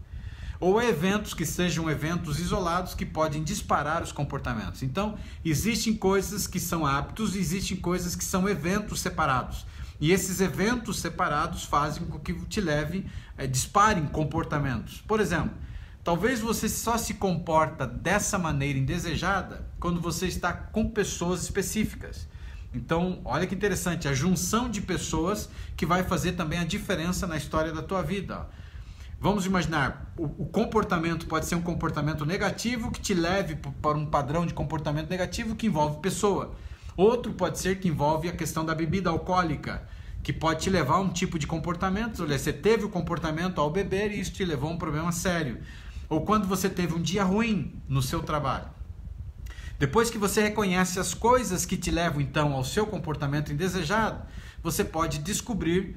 Ou eventos que sejam eventos isolados que podem disparar os comportamentos. Então, existem coisas que são hábitos e existem coisas que são eventos separados. E esses eventos separados fazem com que te leve, disparem comportamentos. Por exemplo, talvez você só se comporta dessa maneira indesejada quando você está com pessoas específicas. Então, olha que interessante, a junção de pessoas que vai fazer também a diferença na história da tua vida. Vamos imaginar, o comportamento pode ser um comportamento negativo que te leve para um padrão de comportamento negativo que envolve pessoa. Outro pode ser que envolve a questão da bebida alcoólica, que pode te levar a um tipo de comportamento. Olha, você teve o comportamento ao beber e isso te levou a um problema sério. Ou quando você teve um dia ruim no seu trabalho. Depois que você reconhece as coisas que te levam então ao seu comportamento indesejado, você pode descobrir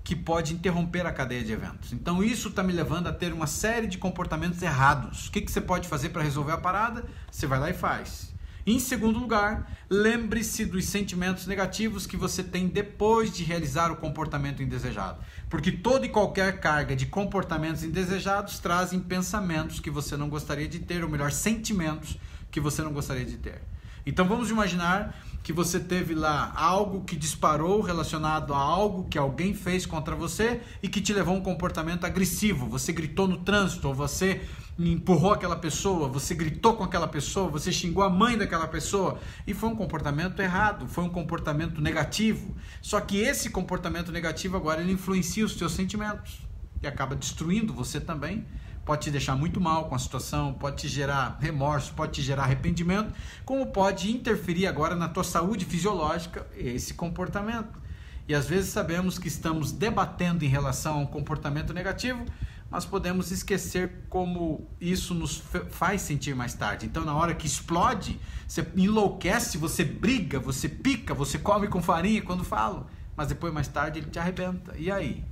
que pode interromper a cadeia de eventos. Então isso está me levando a ter uma série de comportamentos errados. O que você pode fazer para resolver a parada? Você vai lá e faz. Em segundo lugar, lembre-se dos sentimentos negativos que você tem depois de realizar o comportamento indesejado. Porque toda e qualquer carga de comportamentos indesejados trazem pensamentos que você não gostaria de ter, ou melhor, sentimentos que você não gostaria de ter. Então vamos imaginar que você teve lá algo que disparou relacionado a algo que alguém fez contra você e que te levou a um comportamento agressivo. Você gritou no trânsito, ou você empurrou aquela pessoa, você gritou com aquela pessoa, você xingou a mãe daquela pessoa e foi um comportamento errado, foi um comportamento negativo. Só que esse comportamento negativo agora ele influencia os teus sentimentos e acaba destruindo você também. Pode te deixar muito mal com a situação, pode te gerar remorso, pode te gerar arrependimento, como pode interferir agora na tua saúde fisiológica esse comportamento. E às vezes sabemos que estamos debatendo em relação a um comportamento negativo, mas podemos esquecer como isso nos faz sentir mais tarde. Então na hora que explode, você enlouquece, você briga, você pica, você come com farinha quando falo, mas depois mais tarde ele te arrebenta. E aí?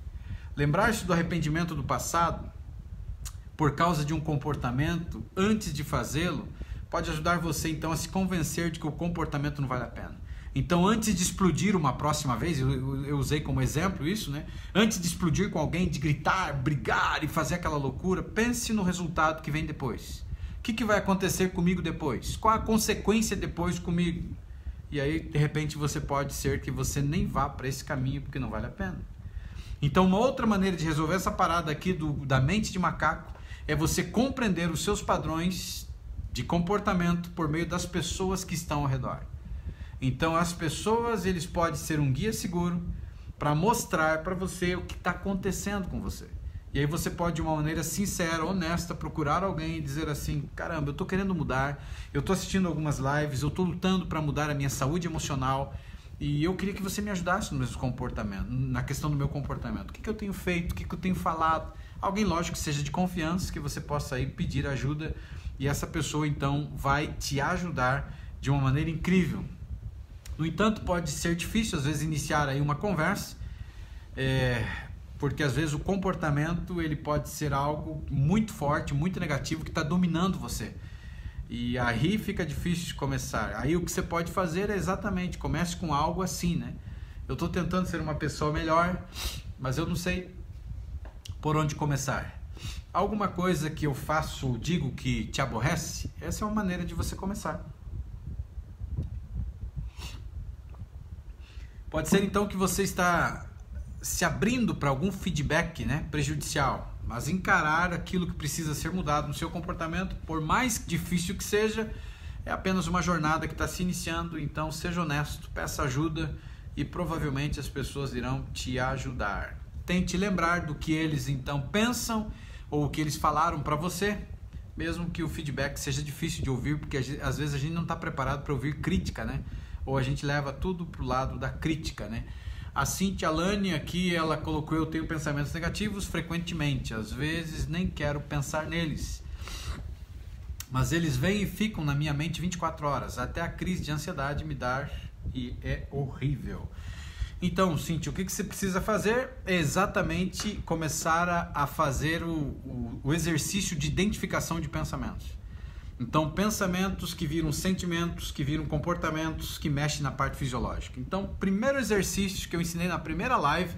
Lembrar-se do arrependimento do passado por causa de um comportamento, antes de fazê-lo, pode ajudar você então a se convencer de que o comportamento não vale a pena. Então antes de explodir uma próxima vez, eu usei como exemplo isso, né? Antes de explodir com alguém, de gritar, brigar e fazer aquela loucura, pense no resultado que vem depois. O que vai acontecer comigo depois? Qual a consequência depois comigo? E aí de repente você pode ser que você nem vá para esse caminho porque não vale a pena. Então uma outra maneira de resolver essa parada aqui da mente de macaco é você compreender os seus padrões de comportamento por meio das pessoas que estão ao redor. Então as pessoas, eles podem ser um guia seguro para mostrar para você o que está acontecendo com você. E aí você pode, de uma maneira sincera, honesta, procurar alguém e dizer assim: caramba, eu estou querendo mudar, eu estou assistindo algumas lives, eu estou lutando para mudar a minha saúde emocional e eu queria que você me ajudasse no meu comportamento, na questão do meu comportamento. O que eu tenho feito, o que eu tenho falado? Alguém, lógico, que seja de confiança, que você possa aí pedir ajuda e essa pessoa então vai te ajudar de uma maneira incrível. No entanto, pode ser difícil às vezes iniciar aí uma conversa, porque às vezes o comportamento ele pode ser algo muito forte, muito negativo, que está dominando você. E aí fica difícil de começar. Aí o que você pode fazer é exatamente, comece com algo assim, né? Eu estou tentando ser uma pessoa melhor, mas eu não sei por onde começar. Alguma coisa que eu faço, digo que te aborrece, essa é uma maneira de você começar. Pode ser então que você está se abrindo para algum feedback, né, prejudicial, mas encarar aquilo que precisa ser mudado no seu comportamento, por mais difícil que seja, é apenas uma jornada que está se iniciando. Então seja honesto, peça ajuda e provavelmente as pessoas irão te ajudar. Tente lembrar do que eles então pensam ou o que eles falaram para você, mesmo que o feedback seja difícil de ouvir, porque às vezes a gente não está preparado para ouvir crítica, né? Ou a gente leva tudo para o lado da crítica, né? A Cíntia Lani aqui, ela colocou: eu tenho pensamentos negativos frequentemente, às vezes nem quero pensar neles, mas eles vêm e ficam na minha mente 24 horas, até a crise de ansiedade me dar, e é horrível. Então, Cíntia, o que você precisa fazer é exatamente começar a fazer o exercício de identificação de pensamentos. Então, pensamentos que viram sentimentos, que viram comportamentos, que mexem na parte fisiológica. Então, primeiro exercício que eu ensinei na primeira live,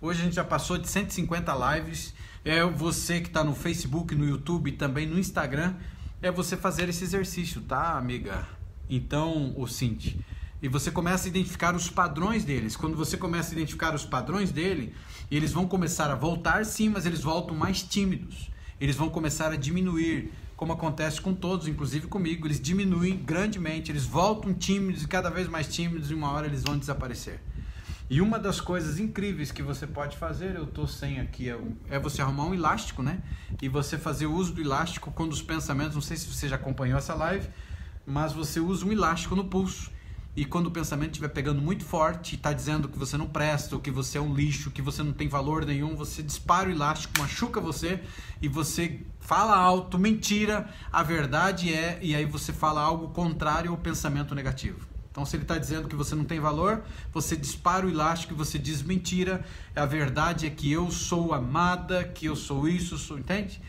hoje a gente já passou de 150 lives, é você que está no Facebook, no YouTube e também no Instagram, é você fazer esse exercício, tá, amiga? Então, Cíntia, e você começa a identificar os padrões deles. Quando você começa a identificar os padrões dele, eles vão começar a voltar sim, mas eles voltam mais tímidos. Eles vão começar a diminuir, como acontece com todos, inclusive comigo. Eles diminuem grandemente, eles voltam tímidos e cada vez mais tímidos, e uma hora eles vão desaparecer. E uma das coisas incríveis que você pode fazer, eu estou sem aqui, é você arrumar um elástico, né? E você fazer o uso do elástico quando os pensamentos, não sei se você já acompanhou essa live, mas você usa um elástico no pulso. E quando o pensamento estiver pegando muito forte, está dizendo que você não presta, ou que você é um lixo, que você não tem valor nenhum, você dispara o elástico, machuca você, e você fala alto, mentira, a verdade é, e aí você fala algo contrário ao pensamento negativo. Então, se ele está dizendo que você não tem valor, você dispara o elástico e você diz mentira, a verdade é que eu sou amada, que eu sou isso, entende?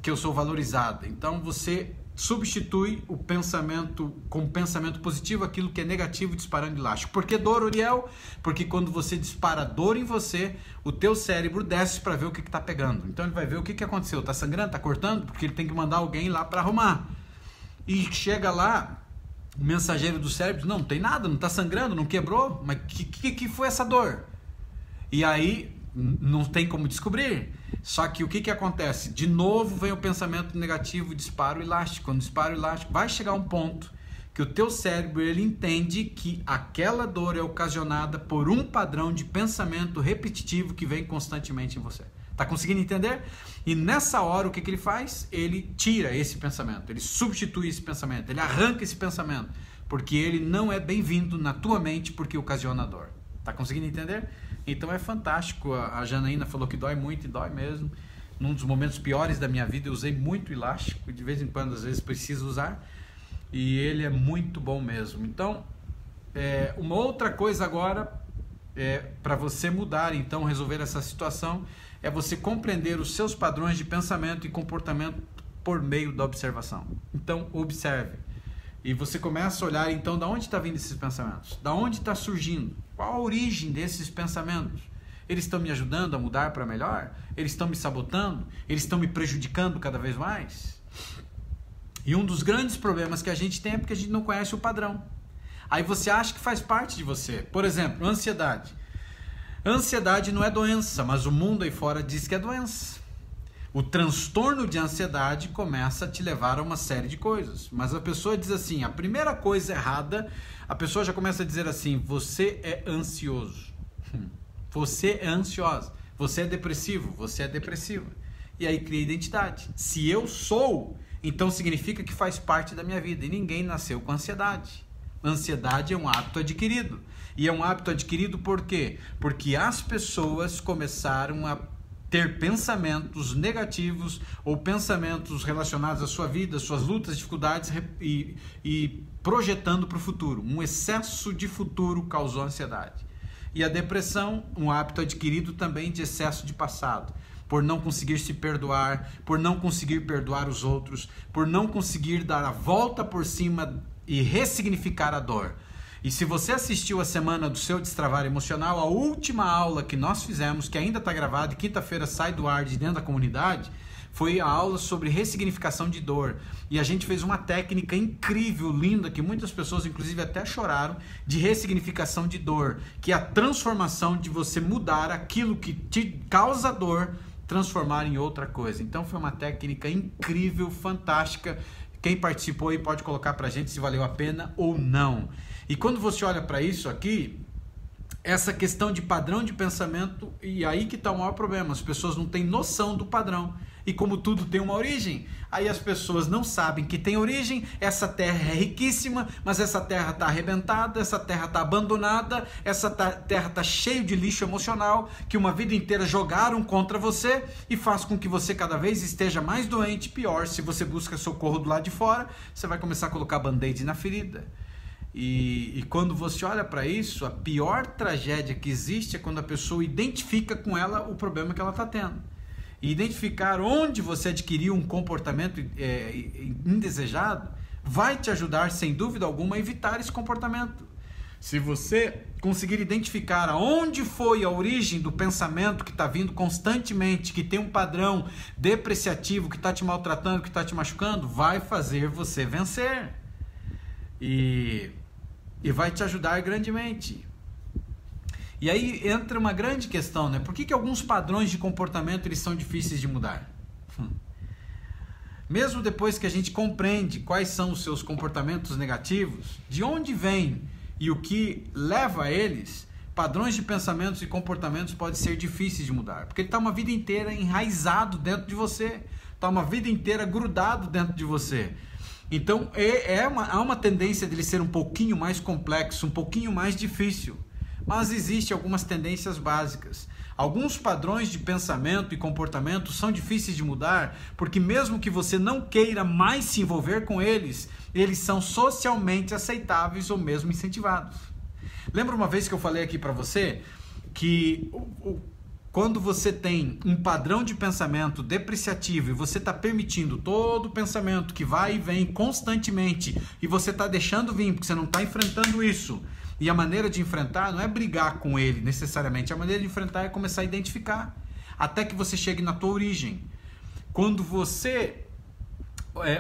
Que eu sou valorizada. Então, você substitui o pensamento com pensamento positivo, aquilo que é negativo, disparando elástico. Por que dor, Uriel? Porque quando você dispara dor em você, o teu cérebro desce para ver o que está pegando. Então ele vai ver o que aconteceu. Está sangrando? Está cortando? Porque ele tem que mandar alguém lá para arrumar. E chega lá, o mensageiro do cérebro diz: não tem nada, não está sangrando, não quebrou, mas que foi essa dor? E aí não tem como descobrir. Só que o que acontece? De novo vem o pensamento negativo, dispara o elástico. Quando dispara o elástico, vai chegar um ponto que o teu cérebro ele entende que aquela dor é ocasionada por um padrão de pensamento repetitivo que vem constantemente em você. Tá conseguindo entender? E nessa hora o que ele faz? Ele tira esse pensamento, ele substitui esse pensamento, ele arranca esse pensamento, porque ele não é bem-vindo na tua mente, porque ocasiona dor. Tá conseguindo entender? Então é fantástico. A Janaína falou que dói muito, e dói mesmo. Num dos momentos piores da minha vida eu usei muito elástico, de vez em quando às vezes preciso usar, e ele é muito bom mesmo. Então uma outra coisa agora para você mudar, então resolver essa situação, é você compreender os seus padrões de pensamento e comportamento por meio da observação. Então observe. E você começa a olhar, então, de onde está vindo esses pensamentos? Da onde está surgindo? Qual a origem desses pensamentos? Eles estão me ajudando a mudar para melhor? Eles estão me sabotando? Eles estão me prejudicando cada vez mais? E um dos grandes problemas que a gente tem é porque a gente não conhece o padrão. Aí você acha que faz parte de você. Por exemplo, ansiedade. Ansiedade não é doença, mas o mundo aí fora diz que é doença. O transtorno de ansiedade começa a te levar a uma série de coisas. Mas a pessoa diz assim, a primeira coisa errada, a pessoa já começa a dizer assim: você é ansioso, você é ansiosa, você é depressivo, você é depressiva. E aí cria identidade. Se eu sou, então significa que faz parte da minha vida. E ninguém nasceu com ansiedade. Ansiedade é um hábito adquirido. E é um hábito adquirido por quê? Porque as pessoas começaram a ter pensamentos negativos ou pensamentos relacionados à sua vida, suas lutas, dificuldades e projetando para o futuro. Um excesso de futuro causou ansiedade. E a depressão, um hábito adquirido também de excesso de passado, por não conseguir se perdoar, por não conseguir perdoar os outros, por não conseguir dar a volta por cima e ressignificar a dor. E se você assistiu a semana do seu destravar emocional, a última aula que nós fizemos, que ainda está gravada e quinta-feira sai do ar de dentro da comunidade, foi a aula sobre ressignificação de dor. E a gente fez uma técnica incrível, linda, que muitas pessoas inclusive até choraram, de ressignificação de dor, que é a transformação de você mudar aquilo que te causa dor, transformar em outra coisa. Então foi uma técnica incrível, fantástica. Quem participou aí pode colocar pra gente se valeu a pena ou não. E quando você olha para isso aqui, essa questão de padrão de pensamento, e aí que está o maior problema, as pessoas não têm noção do padrão. E como tudo tem uma origem, aí as pessoas não sabem que tem origem, essa terra é riquíssima, mas essa terra está arrebentada, essa terra está abandonada, essa terra está cheia de lixo emocional, que uma vida inteira jogaram contra você e faz com que você cada vez esteja mais doente, pior, se você busca socorro do lado de fora, você vai começar a colocar band-aid na ferida. E quando você olha para isso, a pior tragédia que existe é quando a pessoa identifica com ela o problema que ela está tendo. E identificar onde você adquiriu um comportamento indesejado vai te ajudar, sem dúvida alguma, a evitar esse comportamento. Se você conseguir identificar aonde foi a origem do pensamento que está vindo constantemente, que tem um padrão depreciativo, que está te maltratando, que está te machucando, vai fazer você vencer. E vai te ajudar grandemente. E aí entra uma grande questão, né? Por que alguns padrões de comportamento eles são difíceis de mudar? Mesmo depois que a gente compreende quais são os seus comportamentos negativos, de onde vem e o que leva a eles, padrões de pensamentos e comportamentos podem ser difíceis de mudar. Porque ele está uma vida inteira enraizado dentro de você, está uma vida inteira grudado dentro de você. Então há uma tendência dele ser um pouquinho mais complexo, um pouquinho mais difícil, mas existem algumas tendências básicas. Alguns padrões de pensamento e comportamento são difíceis de mudar, porque mesmo que você não queira mais se envolver com eles, eles são socialmente aceitáveis ou mesmo incentivados. Lembra uma vez que eu falei aqui para você que quando você tem um padrão de pensamento depreciativo e você está permitindo todo o pensamento que vai e vem constantemente e você está deixando vir porque você não está enfrentando isso, e a maneira de enfrentar não é brigar com ele necessariamente, a maneira de enfrentar é começar a identificar até que você chegue na tua origem. Quando você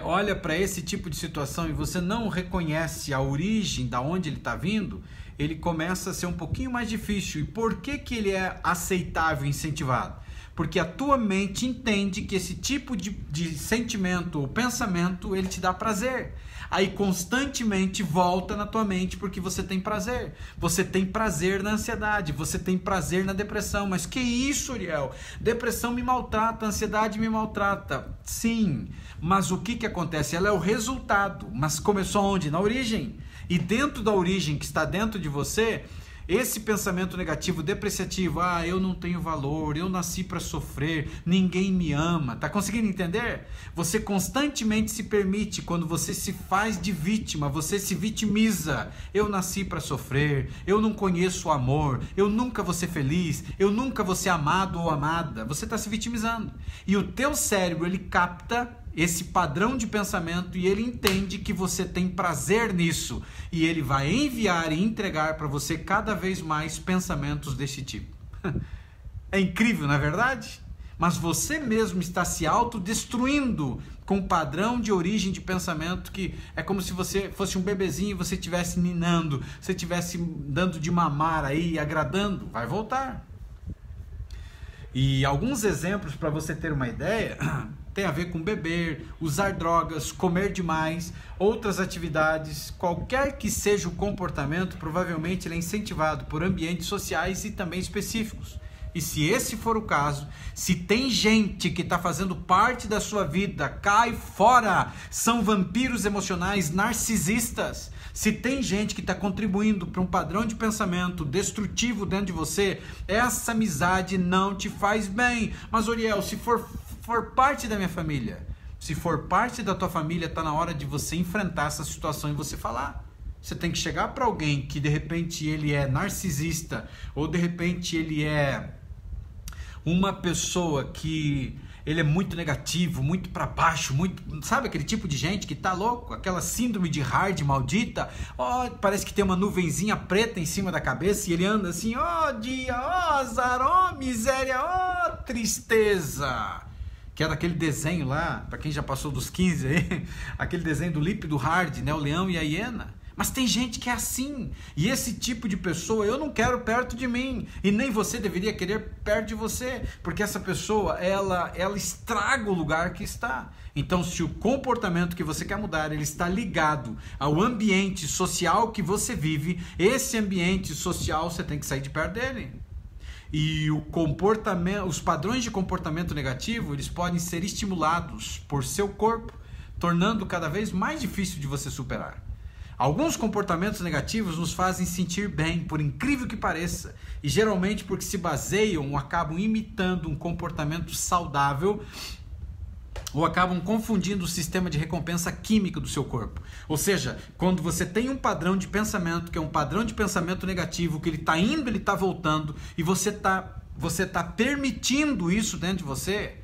olha para esse tipo de situação e você não reconhece a origem da onde ele está vindo, ele começa a ser um pouquinho mais difícil. E por que ele é aceitável e incentivado? Porque a tua mente entende que esse tipo de sentimento ou pensamento, ele te dá prazer. Aí constantemente volta na tua mente porque você tem prazer. Você tem prazer na ansiedade, você tem prazer na depressão. Mas que isso, Uriel? Depressão me maltrata, ansiedade me maltrata. Sim, mas o que acontece? Ela é o resultado. Mas começou onde? Na origem. E dentro da origem que está dentro de você, esse pensamento negativo, depreciativo, eu não tenho valor, eu nasci para sofrer, ninguém me ama, tá conseguindo entender? Você constantemente se permite, quando você se faz de vítima, você se vitimiza, eu nasci para sofrer, eu não conheço o amor, eu nunca vou ser feliz, eu nunca vou ser amado ou amada, você está se vitimizando. E o teu cérebro, ele capta esse padrão de pensamento e ele entende que você tem prazer nisso e ele vai enviar e entregar para você cada vez mais pensamentos desse tipo. É incrível, não é verdade? Mas você mesmo está se autodestruindo com um padrão de origem de pensamento que é como se você fosse um bebezinho e você estivesse ninando, você estivesse dando de mamar aí, agradando, vai voltar. E alguns exemplos para você ter uma ideia tem a ver com beber, usar drogas, comer demais, outras atividades, qualquer que seja o comportamento, provavelmente ele é incentivado por ambientes sociais e também específicos. E se esse for o caso, se tem gente que está fazendo parte da sua vida, cai fora, são vampiros emocionais narcisistas, Se tem gente que está contribuindo para um padrão de pensamento destrutivo dentro de você, essa amizade não te faz bem. Mas, Uriel, se for parte da minha família, se for parte da tua família, está na hora de você enfrentar essa situação e você falar. Você tem que chegar para alguém que de repente ele é narcisista, ou de repente ele é uma pessoa que ele é muito negativo, muito para baixo, muito, sabe aquele tipo de gente que tá louco, aquela síndrome de Hard maldita, parece que tem uma nuvenzinha preta em cima da cabeça e ele anda assim, dia, azar, miséria, tristeza. Que é daquele desenho lá, para quem já passou dos 15 aí, aquele desenho do Lip do Hard, né, o leão e a hiena. Mas tem gente que é assim, e esse tipo de pessoa eu não quero perto de mim, e nem você deveria querer perto de você, porque essa pessoa, ela estraga o lugar que está. Então, se o comportamento que você quer mudar, ele está ligado ao ambiente social que você vive, esse ambiente social você tem que sair de perto dele. E o comportamento, os padrões de comportamento negativo, eles podem ser estimulados por seu corpo, tornando cada vez mais difícil de você superar. Alguns comportamentos negativos nos fazem sentir bem, por incrível que pareça, e geralmente porque se baseiam ou acabam imitando um comportamento saudável ou acabam confundindo o sistema de recompensa química do seu corpo. Ou seja, quando você tem um padrão de pensamento, que é um padrão de pensamento negativo, que ele está indo, ele está voltando, e você tá permitindo isso dentro de você,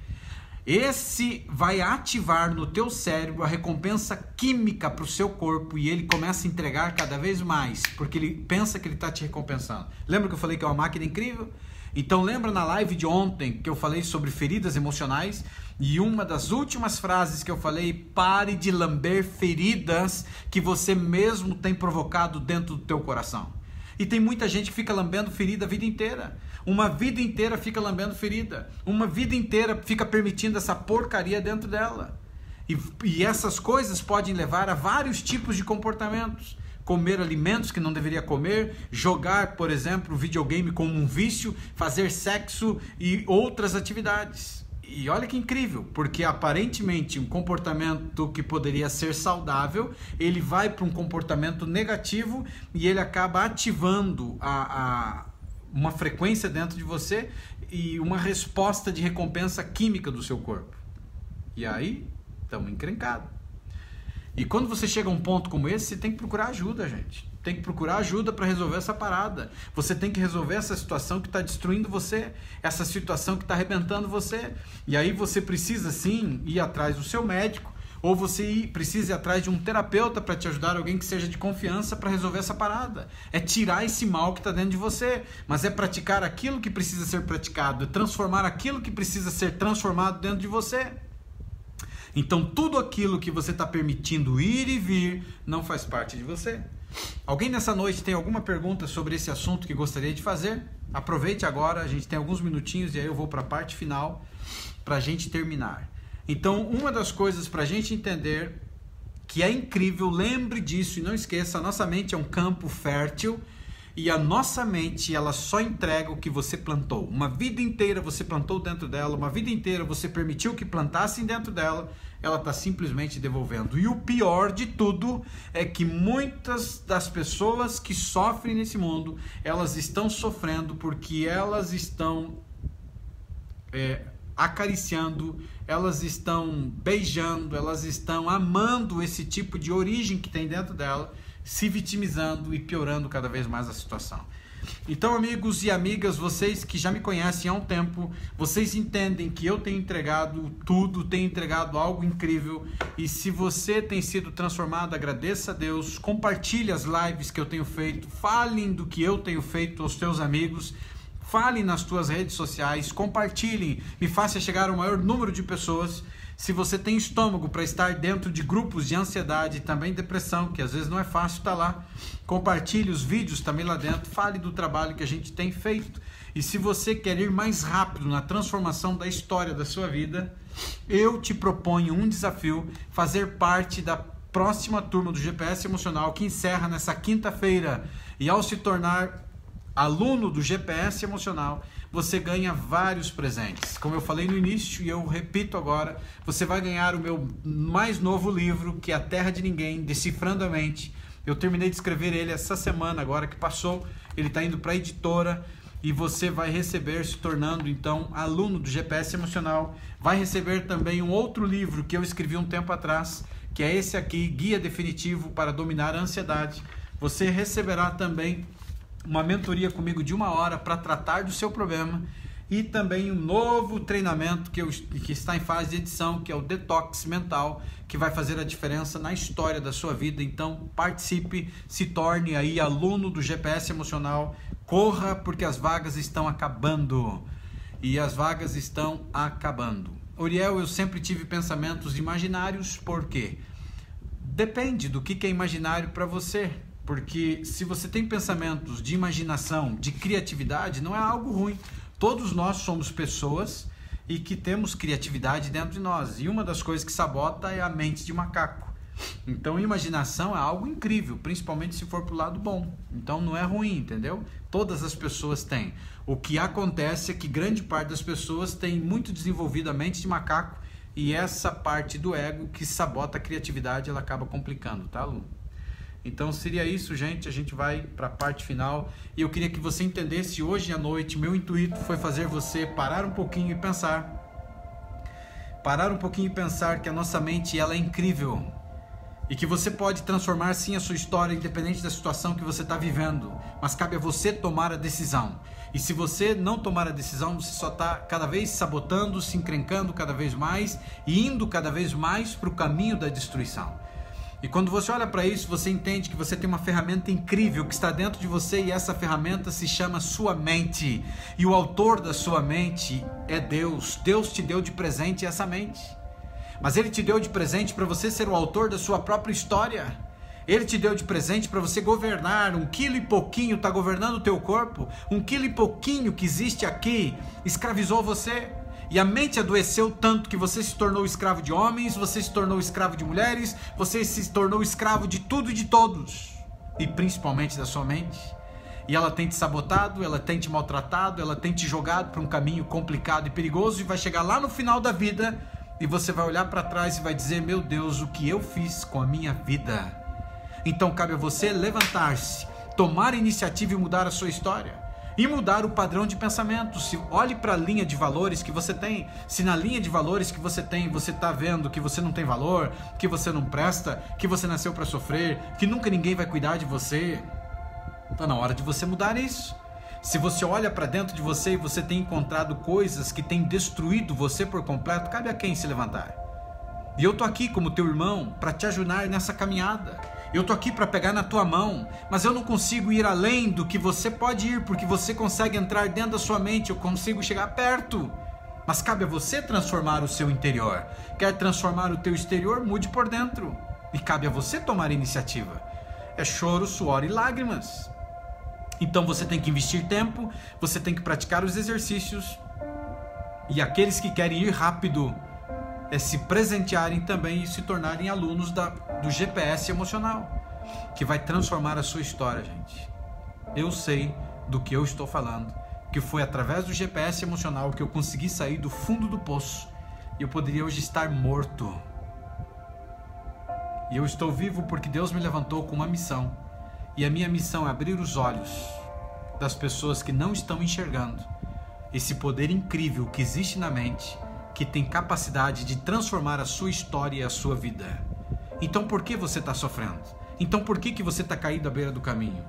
esse vai ativar no teu cérebro a recompensa química para o seu corpo e ele começa a entregar cada vez mais, porque ele pensa que ele está te recompensando. Lembra que eu falei que é uma máquina incrível? Então lembra na live de ontem que eu falei sobre feridas emocionais e uma das últimas frases que eu falei, pare de lamber feridas que você mesmo tem provocado dentro do teu coração. E tem muita gente que fica lambendo ferida a vida inteira. Uma vida inteira fica lambendo ferida. Uma vida inteira fica permitindo essa porcaria dentro dela. E essas coisas podem levar a vários tipos de comportamentos. Comer alimentos que não deveria comer, jogar, por exemplo, videogame como um vício, fazer sexo e outras atividades. E olha que incrível, porque aparentemente um comportamento que poderia ser saudável, ele vai para um comportamento negativo e ele acaba ativando uma frequência dentro de você e uma resposta de recompensa química do seu corpo. E aí, estamos encrencados. E quando você chega a um ponto como esse, você tem que procurar ajuda, gente. Tem que procurar ajuda para resolver essa parada. Você tem que resolver essa situação que está destruindo você, essa situação que está arrebentando você. E aí você precisa sim ir atrás do seu médico, ou você precisa ir atrás de um terapeuta para te ajudar, alguém que seja de confiança para resolver essa parada. É tirar esse mal que está dentro de você, mas é praticar aquilo que precisa ser praticado, é transformar aquilo que precisa ser transformado dentro de você. Então tudo aquilo que você está permitindo ir e vir não faz parte de você. Alguém nessa noite tem alguma pergunta sobre esse assunto que gostaria de fazer? Aproveite agora, a gente tem alguns minutinhos e aí eu vou para a parte final para a gente terminar. Então, uma das coisas para a gente entender que é incrível, lembre disso e não esqueça, a nossa mente é um campo fértil e a nossa mente, ela só entrega o que você plantou. Uma vida inteira você plantou dentro dela, uma vida inteira você permitiu que plantassem dentro dela, ela está simplesmente devolvendo. E o pior de tudo é que muitas das pessoas que sofrem nesse mundo, elas estão sofrendo porque elas estão acariciando, elas estão beijando, elas estão amando esse tipo de origem que tem dentro dela, se vitimizando e piorando cada vez mais a situação. Então, amigos e amigas, vocês que já me conhecem há um tempo, vocês entendem que eu tenho entregado tudo, tenho entregado algo incrível, e se você tem sido transformado, agradeça a Deus, compartilhe as lives que eu tenho feito, falem do que eu tenho feito aos teus amigos, falem nas tuas redes sociais, compartilhem, me faça chegar ao maior número de pessoas. Se você tem estômago para estar dentro de grupos de ansiedade e também depressão, que às vezes não é fácil estar lá, compartilhe os vídeos também lá dentro, fale do trabalho que a gente tem feito. E se você quer ir mais rápido na transformação da história da sua vida, eu te proponho um desafio, fazer parte da próxima turma do GPS Emocional, que encerra nessa quinta-feira. E ao se tornar aluno do GPS Emocional, você ganha vários presentes. Como eu falei no início e eu repito agora, você vai ganhar o meu mais novo livro, que é A Terra de Ninguém, Decifrando a Mente. Eu terminei de escrever ele essa semana agora que passou. Ele está indo para a editora e você vai receber, se tornando então aluno do GPS Emocional. Vai receber também um outro livro que eu escrevi um tempo atrás, que é esse aqui, Guia Definitivo para Dominar a Ansiedade. Você receberá também uma mentoria comigo de 1 hora para tratar do seu problema e também um novo treinamento que está em fase de edição, que é o Detox Mental, que vai fazer a diferença na história da sua vida. Então participe, se torne aí aluno do GPS Emocional, corra porque as vagas estão acabando. E as vagas estão acabando. Uriel, eu sempre tive pensamentos imaginários, por quê? Depende do que é imaginário para você. Porque se você tem pensamentos de imaginação, de criatividade, não é algo ruim. Todos nós somos pessoas e que temos criatividade dentro de nós. E uma das coisas que sabota é a mente de macaco. Então, imaginação é algo incrível, principalmente se for para o lado bom. Então, não é ruim, entendeu? Todas as pessoas têm. O que acontece é que grande parte das pessoas tem muito desenvolvida a mente de macaco e essa parte do ego que sabota a criatividade, ela acaba complicando, tá, Lu? Então seria isso, gente. A gente vai para a parte final e eu queria que você entendesse hoje à noite. Meu intuito foi fazer você parar um pouquinho e pensar que a nossa mente ela é incrível e que você pode transformar sim a sua história independente da situação que você está vivendo, mas cabe a você tomar a decisão. E se você não tomar a decisão, você só está cada vez sabotando, se encrencando cada vez mais e indo cada vez mais para o caminho da destruição. E quando você olha para isso, você entende que você tem uma ferramenta incrível que está dentro de você e essa ferramenta se chama sua mente. E o autor da sua mente é Deus. Deus te deu de presente essa mente. Mas Ele te deu de presente para você ser o autor da sua própria história. Ele te deu de presente para você governar. 1 quilo e pouquinho está governando o teu corpo. 1 quilo e pouquinho que existe aqui escravizou você. E a mente adoeceu tanto que você se tornou escravo de homens, você se tornou escravo de mulheres, você se tornou escravo de tudo e de todos, e principalmente da sua mente. E ela tem te sabotado, ela tem te maltratado, ela tem te jogado para um caminho complicado e perigoso, e vai chegar lá no final da vida e você vai olhar para trás e vai dizer: meu Deus, o que eu fiz com a minha vida? Então cabe a você levantar-se, tomar a iniciativa e mudar a sua história. E mudar o padrão de pensamento. Se olhe para a linha de valores que você tem. Se na linha de valores que você tem, você está vendo que você não tem valor, que você não presta, que você nasceu para sofrer, que nunca ninguém vai cuidar de você, está na hora de você mudar isso. Se você olha para dentro de você e você tem encontrado coisas que têm destruído você por completo, cabe a quem se levantar. E eu estou aqui como teu irmão para te ajudar nessa caminhada. Eu estou aqui para pegar na tua mão, mas eu não consigo ir além do que você pode ir, porque você consegue entrar dentro da sua mente, eu consigo chegar perto. Mas cabe a você transformar o seu interior. Quer transformar o teu exterior? Mude por dentro. E cabe a você tomar a iniciativa. É choro, suor e lágrimas. Então você tem que investir tempo, você tem que praticar os exercícios. E aqueles que querem ir rápido, é se presentearem também e se tornarem alunos do GPS Emocional, que vai transformar a sua história, gente. Eu sei do que eu estou falando, que foi através do GPS Emocional que eu consegui sair do fundo do poço e eu poderia hoje estar morto. E eu estou vivo porque Deus me levantou com uma missão, e a minha missão é abrir os olhos das pessoas que não estão enxergando esse poder incrível que existe na mente, que tem capacidade de transformar a sua história e a sua vida. Então por que você está sofrendo? Então por que você está caído à beira do caminho?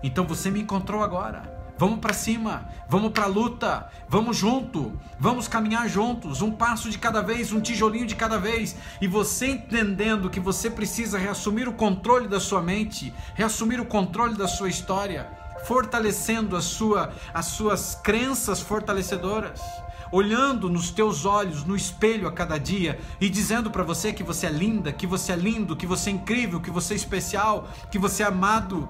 Então você me encontrou agora. Vamos para cima, vamos para a luta, vamos junto, vamos caminhar juntos, um passo de cada vez, um tijolinho de cada vez. E você entendendo que você precisa reassumir o controle da sua mente, reassumir o controle da sua história, fortalecendo as suas crenças fortalecedoras, olhando nos teus olhos, no espelho a cada dia e dizendo para você que você é linda, que você é lindo, que você é incrível, que você é especial, que você é amado,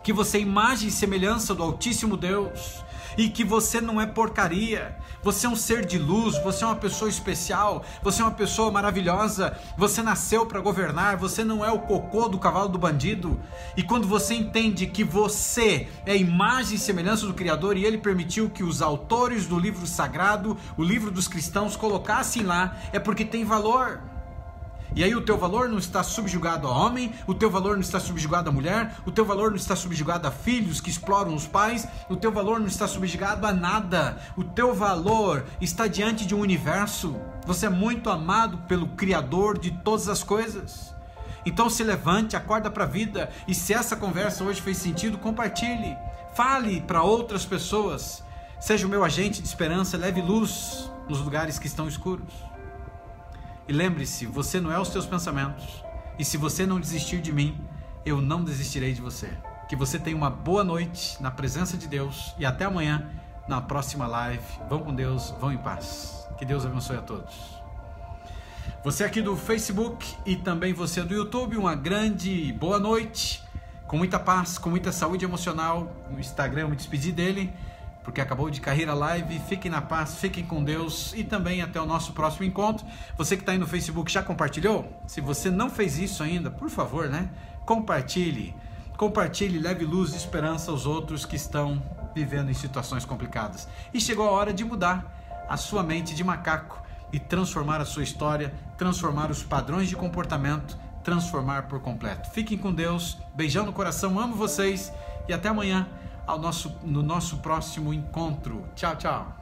que você é imagem e semelhança do Altíssimo Deus e que você não é porcaria, você é um ser de luz, você é uma pessoa especial, você é uma pessoa maravilhosa, você nasceu para governar, você não é o cocô do cavalo do bandido. E quando você entende que você é imagem e semelhança do Criador e Ele permitiu que os autores do livro sagrado, o livro dos cristãos, colocassem lá, é porque tem valor. E aí o teu valor não está subjugado a homem, o teu valor não está subjugado a mulher, o teu valor não está subjugado a filhos que exploram os pais, o teu valor não está subjugado a nada. O teu valor está diante de um universo. Você é muito amado pelo Criador de todas as coisas. Então se levante, acorda para a vida, e se essa conversa hoje fez sentido, compartilhe, fale para outras pessoas. Seja o meu agente de esperança, leve luz nos lugares que estão escuros. E lembre-se, você não é os teus pensamentos. E se você não desistir de mim, eu não desistirei de você. Que você tenha uma boa noite na presença de Deus. E até amanhã, na próxima live. Vão com Deus, vão em paz. Que Deus abençoe a todos. Você aqui do Facebook e também você do YouTube, uma grande boa noite. Com muita paz, com muita saúde emocional. No Instagram eu me despedi dele, porque acabou de cair a live. Fiquem na paz, fiquem com Deus e também até o nosso próximo encontro. Você que está aí no Facebook já compartilhou? Se você não fez isso ainda, por favor, compartilhe, leve luz e esperança aos outros que estão vivendo em situações complicadas. E chegou a hora de mudar a sua mente de macaco e transformar a sua história, transformar os padrões de comportamento, transformar por completo. Fiquem com Deus, beijão no coração, amo vocês e até amanhã no nosso próximo encontro. Tchau, tchau.